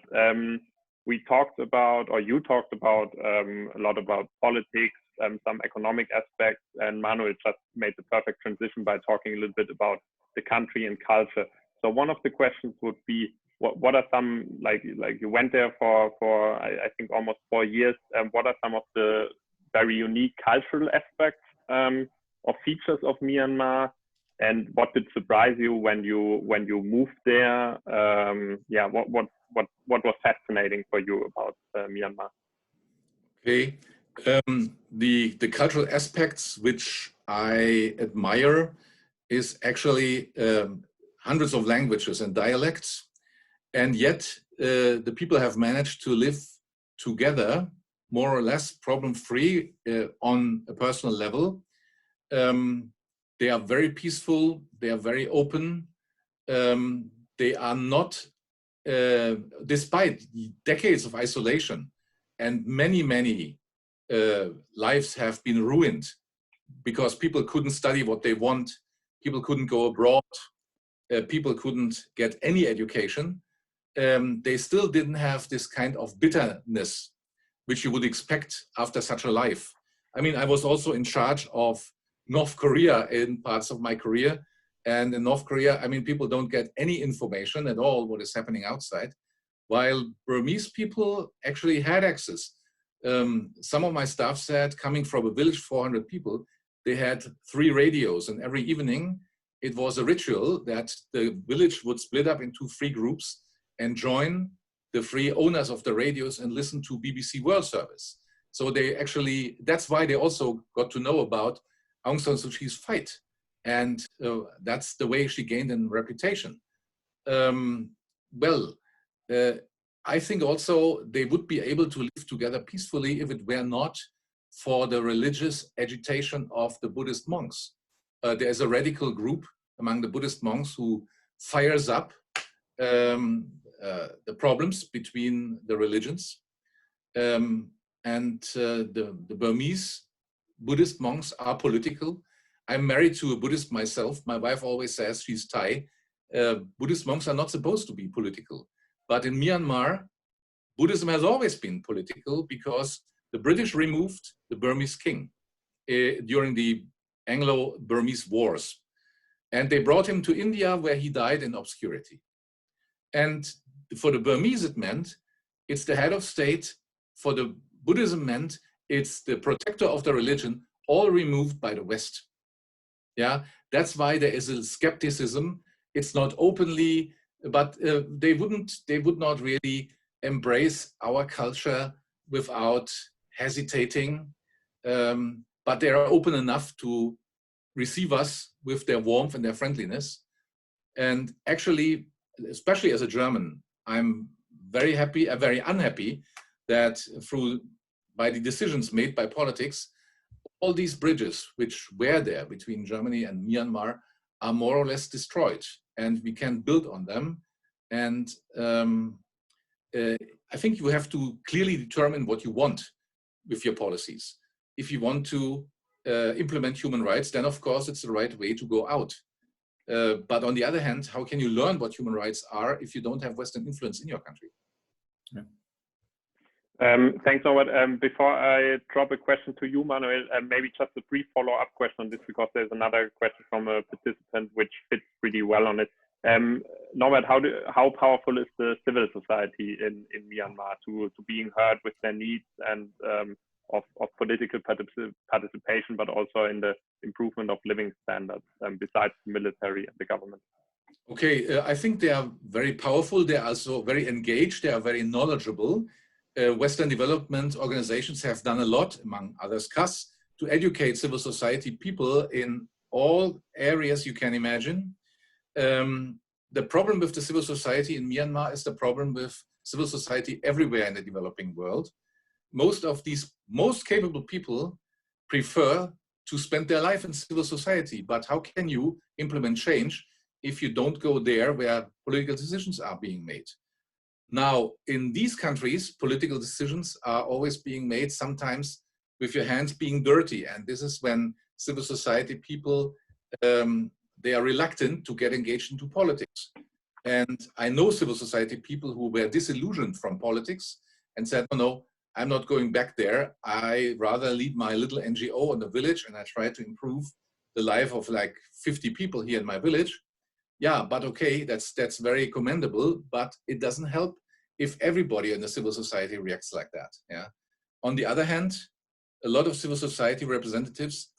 Speaker 1: You talked about a lot about politics, some economic aspects, and Manuel just made the perfect transition by talking a little bit about the country and culture. So one of the questions would be, what are some, like you went there for I think almost 4 years. What are some of the very unique cultural aspects or features of Myanmar, and what did surprise you when you moved there? Yeah, what was fascinating for you about Myanmar?
Speaker 3: Okay, the cultural aspects which I admire is actually hundreds of languages and dialects, and yet the people have managed to live together more or less problem-free on a personal level. They are very peaceful, they are very open, they are not, despite decades of isolation, and many lives have been ruined because people couldn't study what they want, people couldn't go abroad, people couldn't get any education. They still didn't have this kind of bitterness which you would expect after such a life. I mean, I was also in charge of North Korea in parts of my career. And in North Korea, I mean, people don't get any information at all what is happening outside, while Burmese people actually had access. Some of my staff said, coming from a village, 400 people, they had 3 radios, and every evening it was a ritual that the village would split up into 3 groups and join the 3 owners of the radios and listen to BBC World Service. So they actually, that's why they also got to know about Aung San Suu Kyi's fight. And that's the way she gained a reputation. I think also they would be able to live together peacefully if it were not for the religious agitation of the Buddhist monks. There's a radical group among the Buddhist monks who fires up the problems between the religions. The Burmese Buddhist monks are political. I'm married to a Buddhist myself. My wife always says, she's Thai, Buddhist monks are not supposed to be political. But in Myanmar, Buddhism has always been political because the British removed the Burmese king during the Anglo-Burmese wars. And they brought him to India, where he died in obscurity. And for the Burmese, it meant it's the head of state. For the Buddhism meant it's the protector of the religion, all removed by the West. Yeah, that's why there is a skepticism. It's not openly, but they would not really embrace our culture without hesitating. But they are open enough to receive us with their warmth and their friendliness. And actually, especially as a German, I'm very happy, very unhappy that by the decisions made by politics, all these bridges which were there between Germany and Myanmar are more or less destroyed, and we can build on them. And I think you have to clearly determine what you want with your policies. If you want to implement human rights, then of course it's the right way to go out. But on the other hand, how can you learn what human rights are if you don't have Western influence in your country?
Speaker 2: Yeah.
Speaker 1: Thanks, Norbert. Before I drop a question to you, Manuel, maybe just a brief follow-up question on this, because there's another question from a participant which fits pretty well on it. Norbert, how powerful is the civil society in Myanmar to being heard with their needs and of political participation, but also in the improvement of living standards besides the military and the government?
Speaker 3: Okay, I think they are very powerful. They are also very engaged. They are very knowledgeable. Western development organizations have done a lot, among others, CAS, to educate civil society people in all areas you can imagine. The problem with the civil society in Myanmar is the problem with civil society everywhere in the developing world. Most of these most capable people prefer to spend their life in civil society, but how can you implement change if you don't go there where political decisions are being made? Now, in these countries, political decisions are always being made sometimes with your hands being dirty. And this is when civil society people, they are reluctant to get engaged into politics. And I know civil society people who were disillusioned from politics and said, no, I'm not going back there. I rather lead my little NGO in the village, and I try to improve the life of like 50 people here in my village. yeah, but okay, that's very commendable, but it doesn't help if everybody in the civil society reacts like that. Yeah. On the other hand, a lot of civil society representatives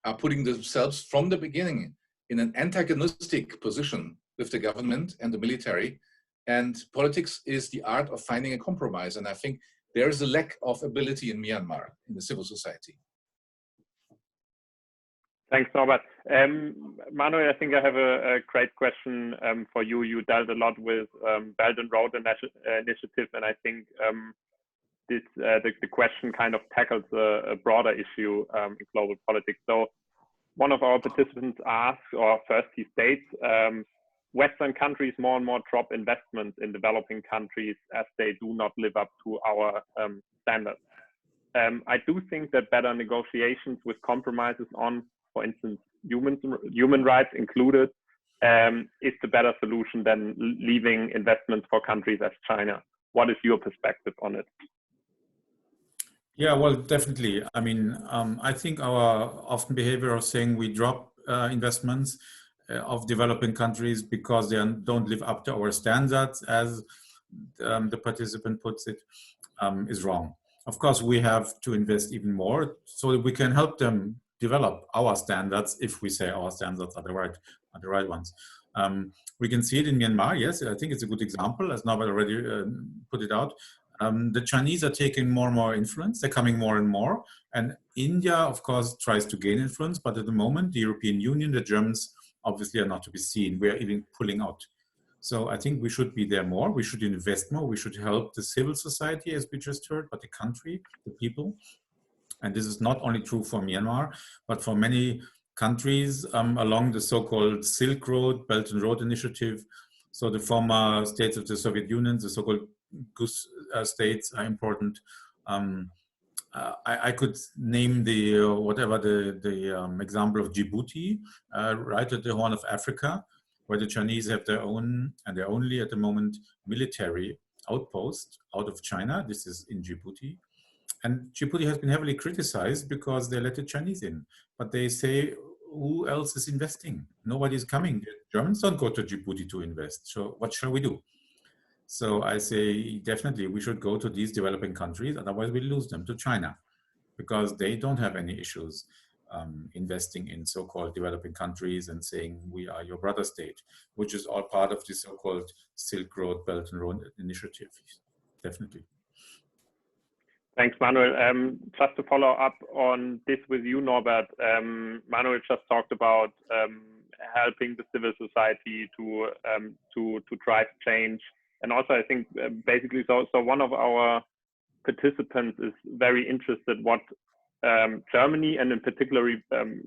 Speaker 3: are putting themselves from the beginning in an antagonistic position with the government and the military. And politics is the art of finding a compromise. And I think there is a lack of ability in Myanmar in the civil society.
Speaker 1: Thanks, Norbert. Manuel, I think I have a great question for you. You dealt a lot with Belt and Road Initiative, and I think the question kind of tackles a broader issue in global politics. So one of our participants asked, or first he states, Western countries more and more drop investments in developing countries as they do not live up to our standards. I do think that better negotiations with compromises on, for instance, human rights included, is the better solution than leaving investments for countries as China. What is your perspective on it?
Speaker 2: Yeah, well, definitely. I mean, I think our often behavior of saying we drop investments of developing countries because they don't live up to our standards, as the participant puts it, is wrong. Of course, we have to invest even more so that we can help them develop our standards, if we say our standards are the right ones. We can see it in Myanmar. Yes, I think it's a good example, as Norbert already put it out. The Chinese are taking more and more influence. They're coming more and more. And India, of course, tries to gain influence. But at the moment, the European Union, the Germans, obviously are not to be seen. We are even pulling out. So I think we should be there more. We should invest more. We should help the civil society, as we just heard, but the country, the people. And this is not only true for Myanmar, but for many countries along the so-called Silk Road, Belt and Road Initiative. So the former states of the Soviet Union, the so-called GUS states are important. I could name the example of Djibouti, right at the Horn of Africa, where the Chinese have their own, and they're only at the moment, military outpost out of China. This is in Djibouti. And Djibouti has been heavily criticized because they let the Chinese in. But they say, who else is investing? Nobody's coming. The Germans don't go to Djibouti to invest. So what shall we do? So I say, definitely, we should go to these developing countries. Otherwise, we lose them to China because they don't have any issues investing in so-called developing countries and saying, we are your brother state, which is all part of the so-called Silk Road, Belt and Road Initiative. Definitely.
Speaker 1: Thanks, Manuel. Just to follow up on this with you, Norbert, Manuel just talked about helping the civil society to drive change. And also, I think basically, so one of our participants is very interested what Germany, and in particular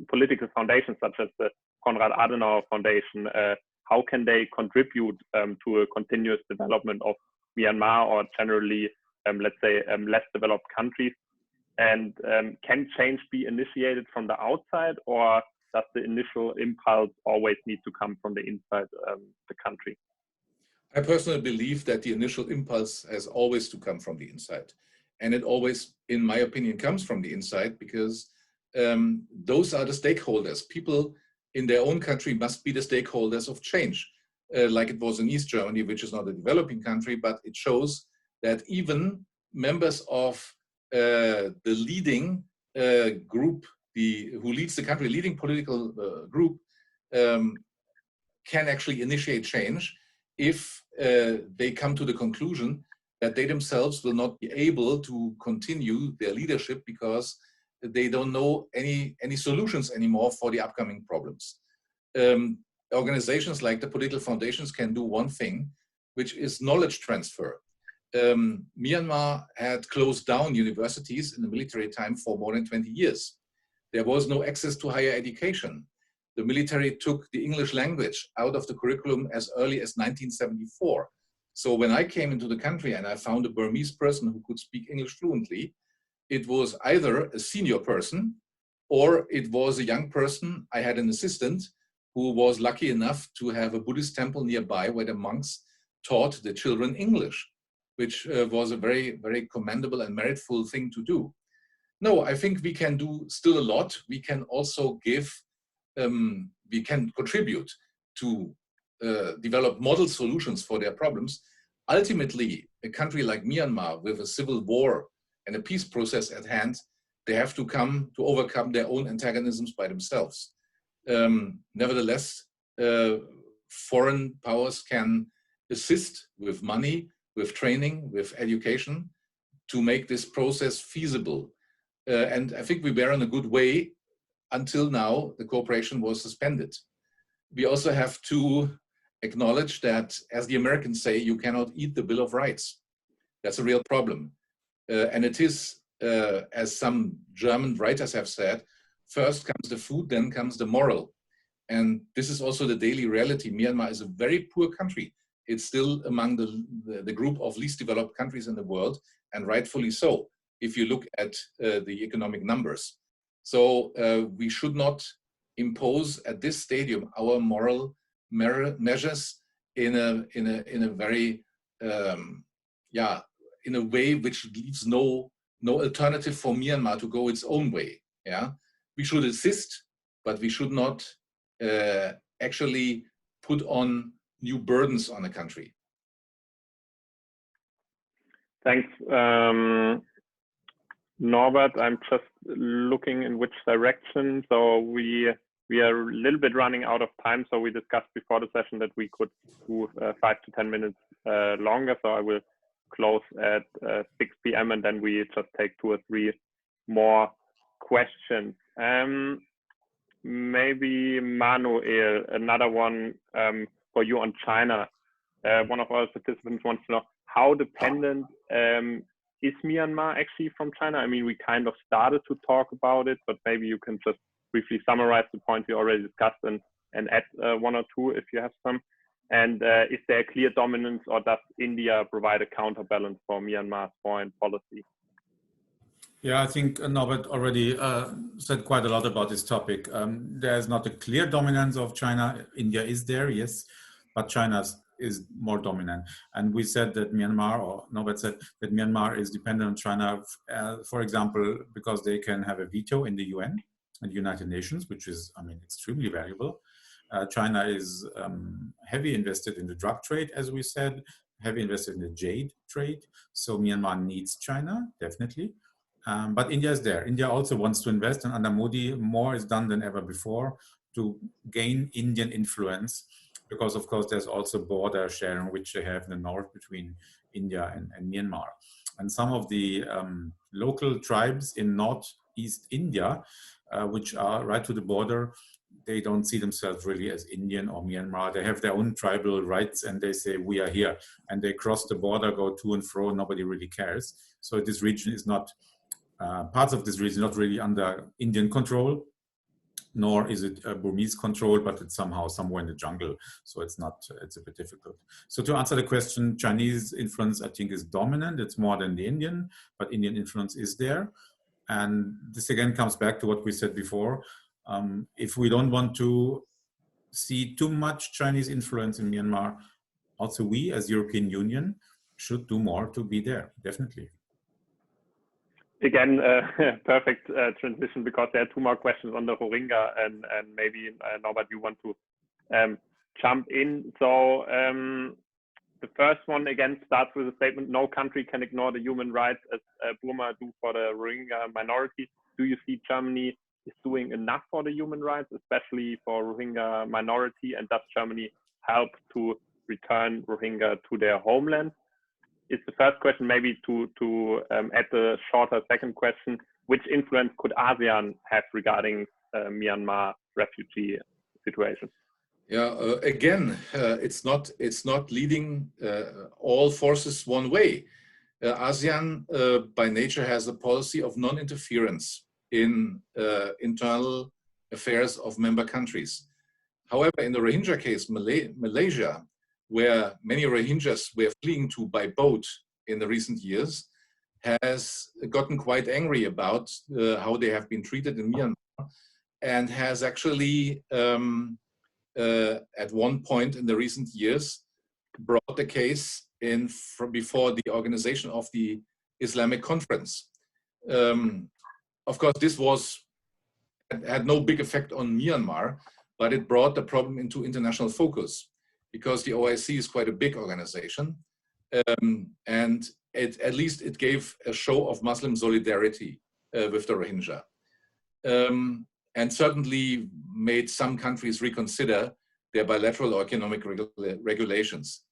Speaker 1: political foundations such as the Konrad Adenauer Foundation, how can they contribute to a continuous development of Myanmar, or generally, let's say, less developed countries? And can change be initiated from the outside, or does the initial impulse always need to come from the inside the country?
Speaker 3: I personally believe that the initial impulse has always to come from the inside. And it always, in my opinion, comes from the inside because those are the stakeholders. People in their own country must be the stakeholders of change, like it was in East Germany, which is not a developing country, but it shows that even members of the leading group, who leads the country, leading political group, can actually initiate change if they come to the conclusion that they themselves will not be able to continue their leadership because they don't know any solutions anymore for the upcoming problems. Organizations like the political foundations can do one thing, which is knowledge transfer. Myanmar had closed down universities in the military time for more than 20 years. There was no access to higher education. The military took the English language out of the curriculum as early as 1974. So when I came into the country and I found a Burmese person who could speak English fluently, it was either a senior person or it was a young person. I had an assistant who was lucky enough to have a Buddhist temple nearby where the monks taught the children English, which was a very, very commendable and meritful thing to do. No, I think we can do still a lot. We can also give, we can contribute to develop model solutions for their problems, ultimately, a country like Myanmar with a civil war and a peace process at hand, they have to overcome their own antagonisms by themselves. Nevertheless, foreign powers can assist with money, with training, with education to make this process feasible. And I think we were on a good way until now. The cooperation was suspended. We also have to acknowledge that, as the Americans say, you cannot eat the Bill of Rights. That's a real problem. And it is, as some German writers have said, first comes the food, then comes the moral. And this is also the daily reality. Myanmar is a very poor country. It's still among the group of least developed countries in the world, and rightfully so, if you look at the economic numbers. So we should not impose at this stadium our moral measures in a very in a way which leaves no alternative for Myanmar to go its own way. Yeah, we should assist, but we should not actually put on new burdens on a country.
Speaker 1: Thanks, Norbert. I'm just looking in which direction. So we are a little bit running out of time. So we discussed before the session that we could do 5 to 10 minutes longer. So I will close at 6 p.m. and then we just take 2 or 3 more questions. Maybe Manuel, another one for you on China. One of our participants wants to know, how dependent is Myanmar actually from China? I mean, we kind of started to talk about it, but maybe you can just briefly summarize the points we already discussed and add 1 or 2 if you have some. And is there a clear dominance, or does India provide a counterbalance for Myanmar's foreign policy?
Speaker 2: Yeah, I think Norbert already said quite a lot about this topic. There is not a clear dominance of China. India is there, yes, but China is more dominant. And we said that Myanmar, or Norbert said that Myanmar is dependent on China, for example, because they can have a veto in the UN and United Nations, which is, I mean, extremely valuable. China is heavily invested in the drug trade, as we said, heavily invested in the jade trade. So Myanmar needs China, definitely. But India is there. India also wants to invest, and under Modi, more is done than ever before to gain Indian influence, because of course there's also border sharing, which they have in the north between India and Myanmar. And some of the local tribes in northeast India, which are right to the border, they don't see themselves really as Indian or Myanmar. They have their own tribal rights and they say, we are here. And they cross the border, go to and fro, nobody really cares. So this region is not, parts of this region not really under Indian control, nor is it Burmese control, but it's somehow somewhere in the jungle. So it's not, it's a bit difficult. So to answer the question, Chinese influence, I think, is dominant. It's more than the Indian, but Indian influence is there. And this again comes back to what we said before. If we don't want to see too much Chinese influence in Myanmar, also we as European Union should do more to be there, definitely.
Speaker 1: Again, perfect transition, because there are 2 more questions on the Rohingya, and maybe Norbert, you want to jump in. So the first one again starts with a statement: no country can ignore the human rights as Burma do for the Rohingya minority. Do you see Germany is doing enough for the human rights, especially for Rohingya minority, and does Germany help to return Rohingya to their homeland? It's the first question. Maybe to add the shorter second question: which influence could ASEAN have regarding Myanmar refugee situation?
Speaker 3: Yeah, again, it's not leading all forces one way. ASEAN, by nature, has a policy of non-interference in internal affairs of member countries. However, in the Rohingya case, Malaysia, where many Rohingyas were fleeing to by boat in the recent years, has gotten quite angry about how they have been treated in Myanmar, and has actually, at one point in the recent years, brought the case in before the organization of the Islamic Conference. Of course, this had no big effect on Myanmar, but it brought the problem into international focus. because the OIC is quite a big organization. And at least it gave a show of Muslim solidarity with the Rohingya. And certainly made some countries reconsider their bilateral or economic regulations.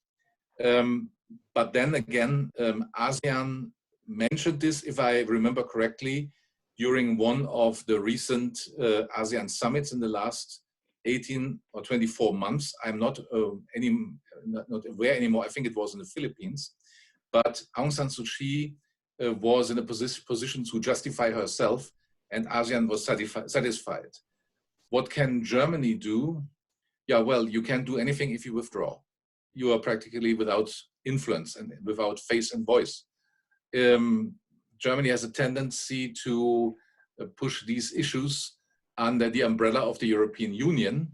Speaker 3: But then again, ASEAN mentioned this, if I remember correctly, during one of the recent ASEAN summits in the last 18 or 24 months. I'm not aware anymore. I think it was in the Philippines. But Aung San Suu Kyi was in a position to justify herself, and ASEAN was satisfied. What can Germany do? Yeah, well, you can't do anything if you withdraw. You are practically without influence and without face and voice. Germany has a tendency to push these issues under the umbrella of the European Union.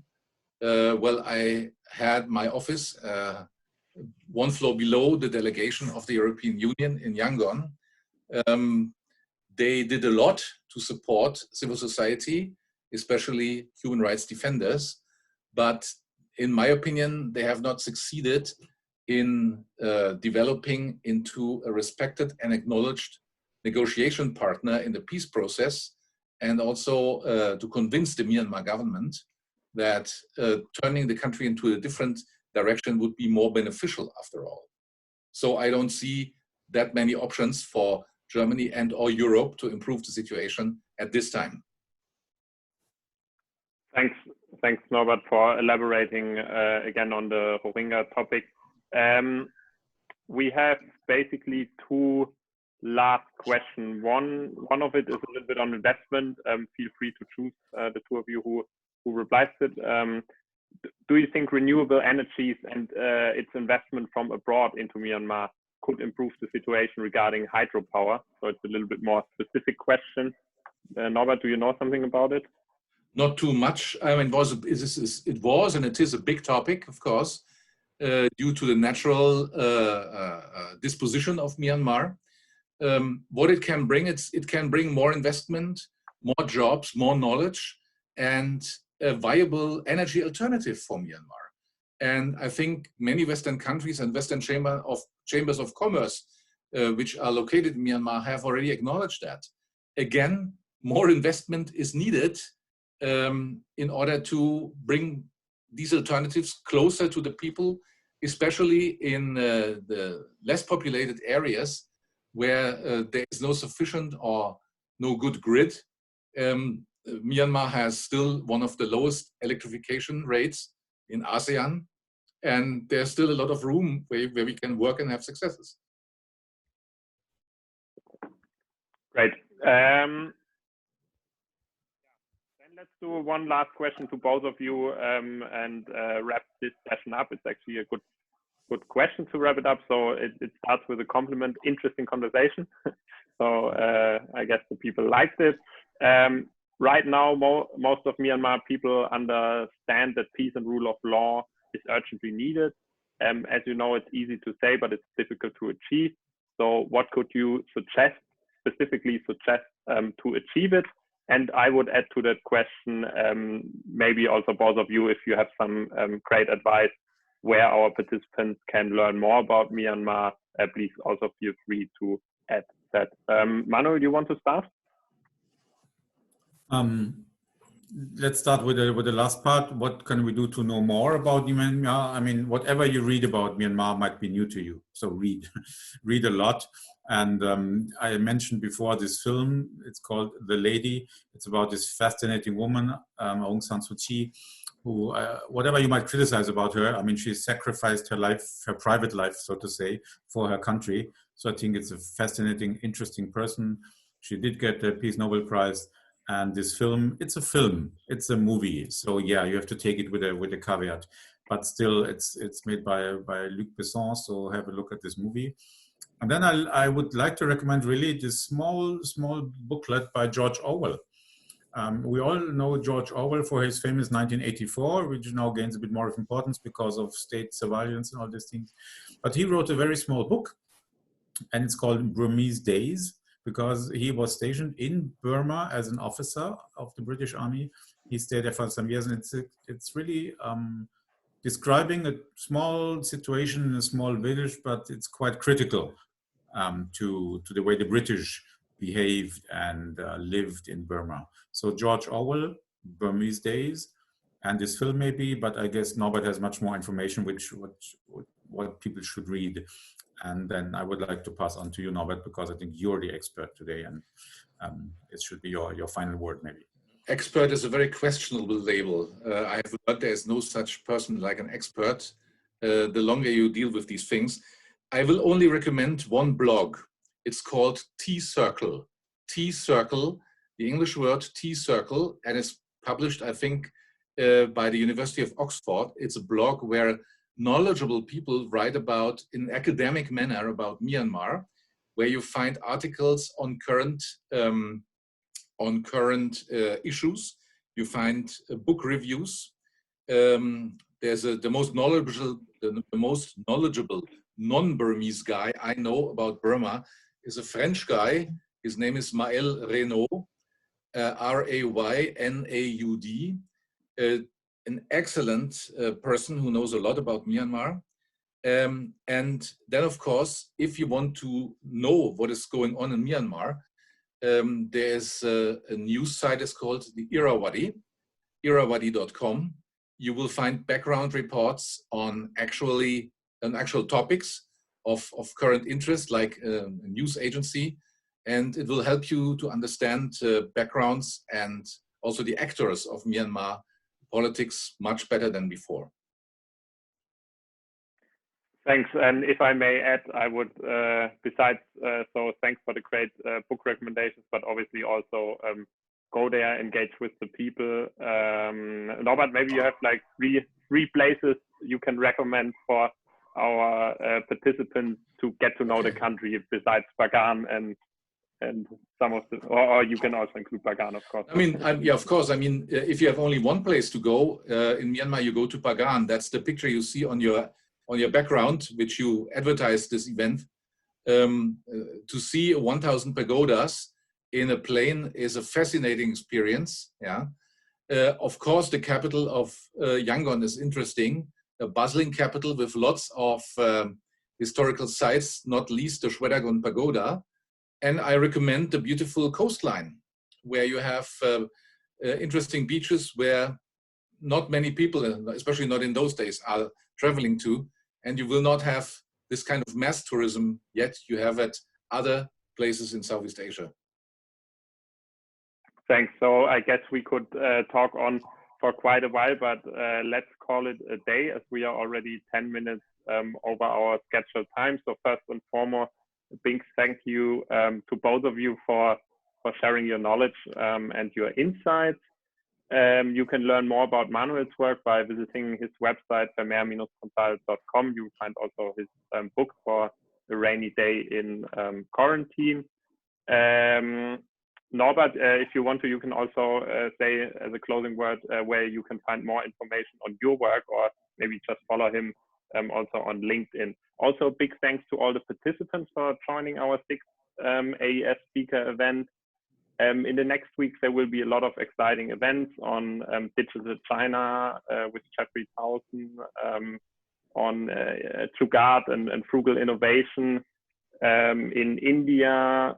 Speaker 3: Well, I had my office one floor below the delegation of the European Union in Yangon. They did a lot to support civil society, especially human rights defenders. But in my opinion, they have not succeeded in developing into a respected and acknowledged negotiation partner in the peace process, and also to convince the Myanmar government that turning the country into a different direction would be more beneficial after all. So I don't see that many options for Germany and or Europe to improve the situation at this time.
Speaker 1: Thanks, Norbert, for elaborating again on the Rohingya topic. We have basically two last questions. One of it is a little bit on investment. Feel free to choose the two of you who replies to it. Do you think renewable energies and its investment from abroad into Myanmar could improve the situation regarding hydropower? So it's a little bit more specific question. Norbert, do you know something about it?
Speaker 3: Not too much. I mean, it was and it is a big topic, of course, due to the natural disposition of Myanmar. What it can bring, it can bring more investment, more jobs, more knowledge, and a viable energy alternative for Myanmar. And I think many Western countries and Western chambers of commerce, which are located in Myanmar, have already acknowledged that. Again, more investment is needed in order to bring these alternatives closer to the people, especially in the less populated areas where there is no sufficient or no good grid. Myanmar has still one of the lowest electrification rates in ASEAN, and there's still a lot of room where we can work and have successes.
Speaker 1: Great. Then let's do one last question to both of you and wrap this session up. It's actually a good question to wrap it up. So it starts with a compliment, interesting conversation. So I guess the people liked it. Right now, most of Myanmar people understand that peace and rule of law is urgently needed. As you know, it's easy to say, but it's difficult to achieve. So what could you specifically suggest to achieve it? And I would add to that question, maybe also both of you, if you have some great advice where our participants can learn more about Myanmar, please also feel free to add that. Manuel, do you want to start?
Speaker 2: Let's start with the last part. What can we do to know more about Myanmar? I mean, whatever you read about Myanmar might be new to you. So read a lot. And I mentioned before this film. It's called The Lady. It's about this fascinating woman, Aung San Suu Kyi, who, whatever you might criticize about her, I mean, she sacrificed her life, her private life, so to say, for her country. So I think it's a fascinating, interesting person. She did get the Peace Nobel Prize. And this film, it's a movie. So yeah, you have to take it with a caveat, but still it's made by Luc Besson. So have a look at this movie. And then I would like to recommend really this small booklet by George Orwell. We all know George Orwell for his famous 1984, which now gains a bit more of importance because of state surveillance and all these things. But he wrote a very small book, and it's called Burmese Days, because he was stationed in Burma as an officer of the British Army. He stayed there for some years, and it's really describing a small situation in a small village, but it's quite critical to the way the British behaved and lived in Burma. So George Orwell, Burmese Days, and this film maybe, but I guess Norbert has much more information what people should read. And then I would like to pass on to you, Norbert, because I think you're the expert today, and it should be your final word maybe.
Speaker 3: Expert is a very questionable label. I have heard there is no such person like an expert. The longer you deal with these things, I will only recommend one blog. It's called T-Circle. T-Circle, the English word T-Circle, and it's published, I think, by the University of Oxford. It's a blog where knowledgeable people write about, in academic manner, about Myanmar, where you find articles on current issues. You find book reviews. There's the most knowledgeable non-Burmese guy I know about Burma is a French guy. His name is Manuel Raynaud, an excellent person who knows a lot about Myanmar. And then, of course, if you want to know what is going on in Myanmar, there's a news site is called the Irrawaddy, irrawaddy.com. You will find background reports on actual topics of current interest, like a news agency, and it will help you to understand backgrounds and also the actors of Myanmar politics much better than before.
Speaker 1: Thanks. And if I may add, I would, besides, so thanks for the great book recommendations, but obviously also go there, engage with the people. Norbert, maybe you have like three places you can recommend for our participants to get to know the country besides Bagan and some of the, or you can also include Bagan, of course.
Speaker 3: I mean, yeah, of course. I mean, if you have only one place to go in Myanmar, you go to Bagan. That's the picture you see on your background, which you advertise this event. To see 1,000 pagodas in a plane is a fascinating experience. Yeah. Of course, the capital of Yangon is interesting, a bustling capital with lots of historical sites, not least the Shwedagon Pagoda. And I recommend the beautiful coastline, where you have interesting beaches where not many people, especially not in those days, are traveling to. And you will not have this kind of mass tourism yet you have at other places in Southeast Asia.
Speaker 1: Thanks. So I guess we could talk on for quite a while, but let's call it a day, as we are already 10 minutes over our scheduled time. So first and foremost, a big thank you to both of you for sharing your knowledge and your insights. You can learn more about Manuel's work by visiting his website, vermeer-consult.com. You will find also his book for a rainy day in quarantine. Norbert, if you want to, you can also say as a closing word where you can find more information on your work, or maybe just follow him also on LinkedIn. Also, big thanks to all the participants for joining our 6th AES speaker event. In the next weeks, there will be a lot of exciting events on digital China with Jeffrey Towson, on Jugaad and frugal innovation. In India,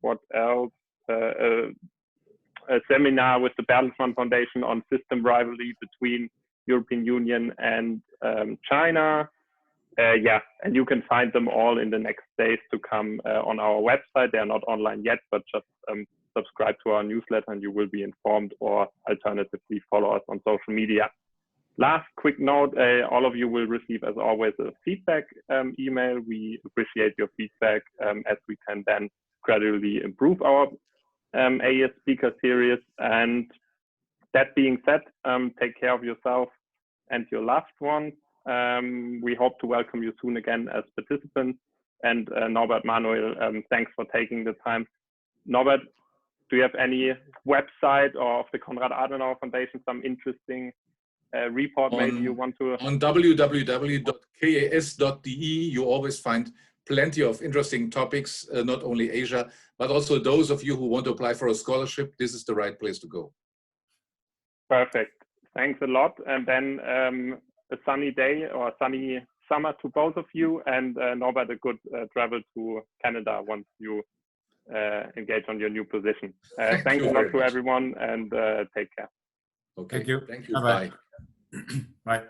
Speaker 1: what else? A seminar with the Bertelsmann Foundation on system rivalry between European Union and China. Yeah, and you can find them all in the next days to come on our website. They are not online yet, but just subscribe to our newsletter and you will be informed, or alternatively follow us on social media. Last quick note, all of you will receive, as always, a feedback email. We appreciate your feedback as we can then gradually improve our AES speaker series. And that being said, take care of yourself and your loved ones. We hope to welcome you soon again as participants. And Norbert, Manuel, thanks for taking the time. Norbert, do you have any website or of the Konrad Adenauer Foundation, some interesting report maybe you want to?
Speaker 3: On www.kas.de, you always find plenty of interesting topics, not only Asia, but also those of you who want to apply for a scholarship. This is the right place to go.
Speaker 1: Perfect. Thanks a lot. And then a sunny day or sunny summer to both of you, and Norbert, a good travel to Canada once you engage on your new position. Thanks a lot to everyone, and take care.
Speaker 3: Okay.
Speaker 2: Thank you.
Speaker 3: Thank you.
Speaker 2: Bye-bye.
Speaker 3: Bye.
Speaker 2: Bye.